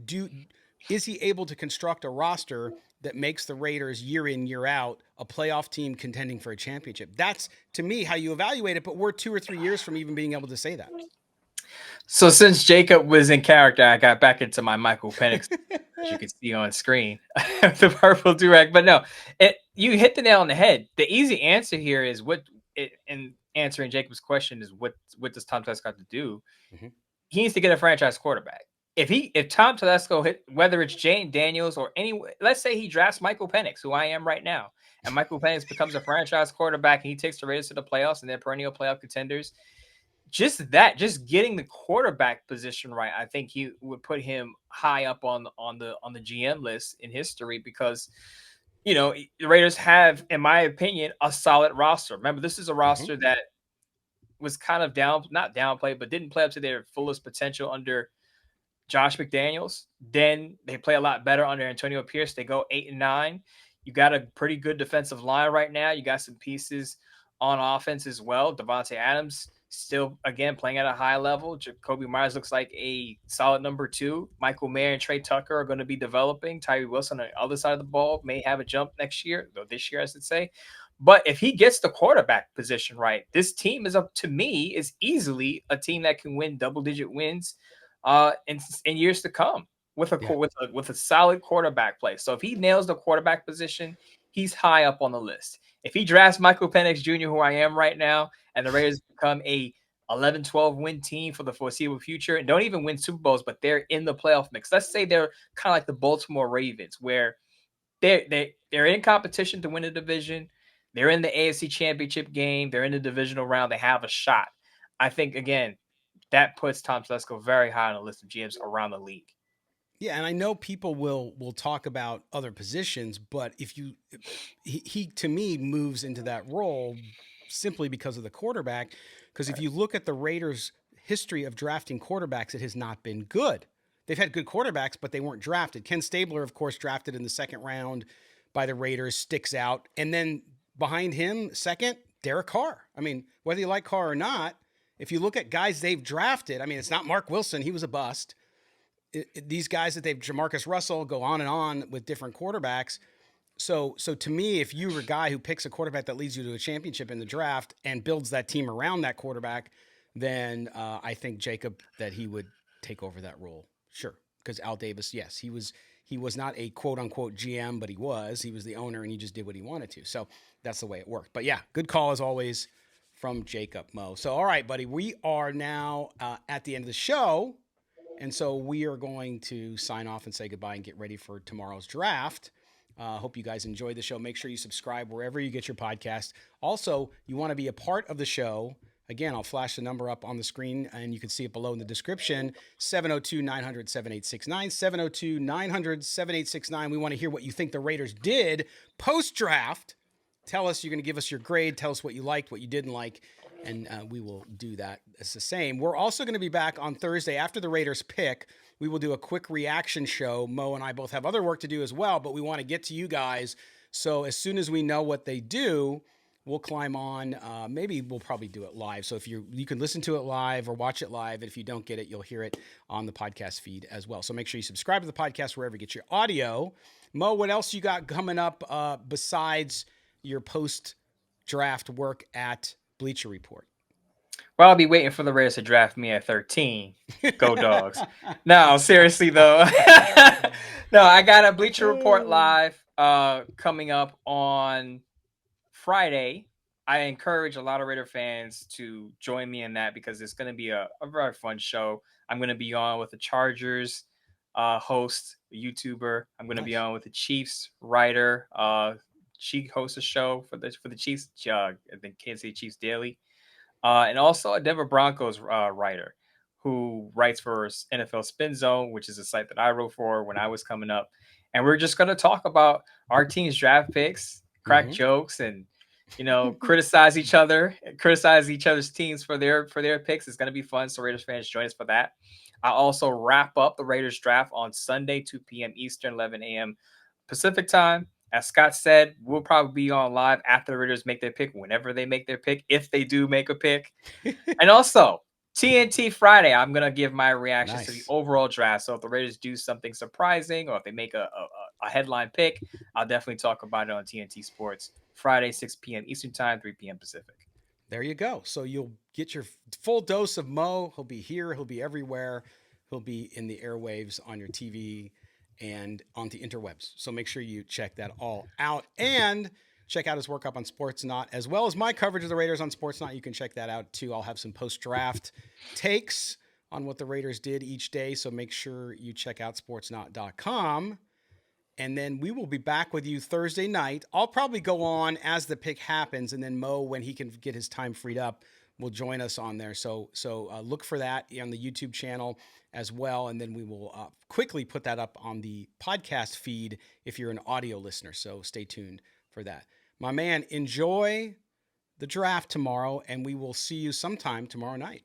is he able to construct a roster that makes the Raiders year in, year out a playoff team contending for a championship? That's, to me, how you evaluate it, but we're 2 or 3 years from even being able to say that. So since Jacob was in character, I got back into my Michael Penix, as you can see on screen, the purple durag. But no, you hit the nail on the head. The easy answer here is in answering Jacob's question is what does Tom Telesco have to do? Mm-hmm. He needs to get a franchise quarterback. If Tom Telesco whether it's Jane Daniels or let's say he drafts Michael Penix, who I am right now, and Michael Penix becomes a franchise quarterback and he takes the Raiders to the playoffs and they're perennial playoff contenders. Just getting the quarterback position right, I think he would put him high up on the GM list in history because, the Raiders have, in my opinion, a solid roster. Remember, this is a roster that was kind of not downplayed, but didn't play up to their fullest potential under Josh McDaniels. Then they play a lot better under Antonio Pierce. They go 8-9. You got a pretty good defensive line right now. You got some pieces on offense as well. Devontae Adams still, again, playing at a high level. Jacoby Myers looks like a solid number 2. Michael Mayer and Trey Tucker are going to be developing. Tyree Wilson on the other side of the ball may have a jump next year, or this year, I should say. But if he gets the quarterback position right, this team is easily a team that can win double-digit wins in years to come with a solid quarterback play. So if he nails the quarterback position, he's high up on the list. If he drafts Michael Penix Jr., who I am right now, and the Raiders become a 11-12 win team for the foreseeable future and don't even win Super Bowls, but they're in the playoff mix. Let's say they're kind of like the Baltimore Ravens, where they're in competition to win a division. They're in the AFC Championship game. They're in the divisional round. They have a shot. I think, again, that puts Tom Telesco very high on the list of GMs around the league. Yeah, and I know people will talk about other positions, but he to me moves into that role simply because of the quarterback. Because if you look at the Raiders' history of drafting quarterbacks, it has not been good. They've had good quarterbacks, but they weren't drafted. Ken Stabler, of course, drafted in the second round by the Raiders, sticks out. And then behind him, second, Derek Carr. I mean, whether you like Carr or not, if you look at guys they've drafted, I mean, it's not Mark Wilson. He was a bust. These guys that they've, Jamarcus Russell, go on and on with different quarterbacks. So to me, if you're a guy who picks a quarterback that leads you to a championship in the draft and builds that team around that quarterback, then I think Jacob, that he would take over that role. Sure. Because Al Davis, yes, he was not a quote unquote GM, but he was the owner and he just did what he wanted to. So that's the way it worked. But yeah, good call as always from Jacob, Mo. So, all right, buddy, we are now at the end of the show. And so we are going to sign off and say goodbye and get ready for tomorrow's draft. Hope you guys enjoyed the show. Make sure you subscribe wherever you get your podcast. Also, you want to be a part of the show. Again, I'll flash the number up on the screen and you can see it below in the description. 702-900-7869, 702-900-7869. We want to hear what you think the Raiders did post-draft. Tell us, you're going to give us your grade. Tell us what you liked, what you didn't like. And we will do that. It's the same. We're also going to be back on Thursday after the Raiders pick. We will do a quick reaction show. Mo and I both have other work to do as well, but we want to get to you guys. So as soon as we know what they do, we'll climb on. Maybe we'll probably do it live. So if you can listen to it live or watch it live. And if you don't get it, you'll hear it on the podcast feed as well. So make sure you subscribe to the podcast wherever you get your audio. Mo, what else you got coming up besides your post-draft work at Bleacher Report? Well, I'll be waiting for the Raiders to draft me at 13. Go Dogs. No, seriously though. No, I got a Bleacher Report live coming up on Friday. I encourage a lot of Raider fans to join me in that because it's going to be a very fun show. I'm going to be on with the Chargers host, a YouTuber. I'm going to be on with the Chiefs writer. She hosts a show for the Chiefs, I think Kansas City Chiefs Daily, and also a Denver Broncos writer who writes for NFL Spin Zone, which is a site that I wrote for when I was coming up. And we're just going to talk about our team's draft picks, crack jokes, and criticize each other's teams for their picks. It's going to be fun. So Raiders fans, join us for that. I also wrap up the Raiders draft on Sunday, 2 p.m. Eastern, 11 a.m. Pacific time. As Scott said, we'll probably be on live after the Raiders make their pick, whenever they make their pick, if they do make a pick. And also, TNT Friday, I'm going to give my reactions to the overall draft. So if the Raiders do something surprising or if they make a headline pick, I'll definitely talk about it on TNT Sports. Friday, 6 p.m. Eastern time, 3 p.m. Pacific. There you go. So you'll get your full dose of Mo. He'll be here. He'll be everywhere. He'll be in the airwaves on your TV and on the interwebs. So make sure you check that all out and check out his work up on Sportsnaut, as well as my coverage of the Raiders on Sportsnaut. You can check that out too. I'll have some post-draft takes on what the Raiders did each day. So make sure you check out sportsnaut.com. And then we will be back with you Thursday night. I'll probably go on as the pick happens. And then Mo, when he can get his time freed up, will join us on there. So look for that on the YouTube channel as well. And then we will quickly put that up on the podcast feed if you're an audio listener. So stay tuned for that. My man, enjoy the draft tomorrow, and we will see you sometime tomorrow night.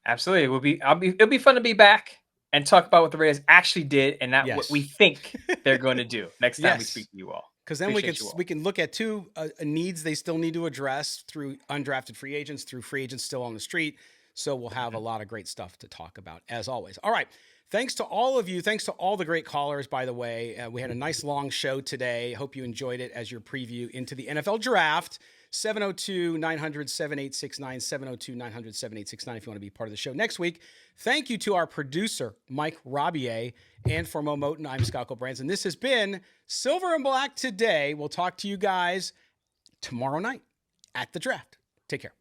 Absolutely. It'll be fun to be back and talk about what the Raiders actually did and not what we think they're going to do next time we speak to you all. Because then Appreciate you all. we can look at two needs they still need to address through undrafted free agents, through free agents still on the street. So we'll have a lot of great stuff to talk about, as always. All right. Thanks to all of you. Thanks to all the great callers, by the way. We had a nice long show today. Hope you enjoyed it as your preview into the NFL draft. 702-900-7869, 702-900-7869 if you want to be part of the show next week. Thank you to our producer, Mike Rabier, and for Mo Moten, I'm Scott Branson. This has been Silver and Black Today. We'll talk to you guys tomorrow night at the draft. Take care.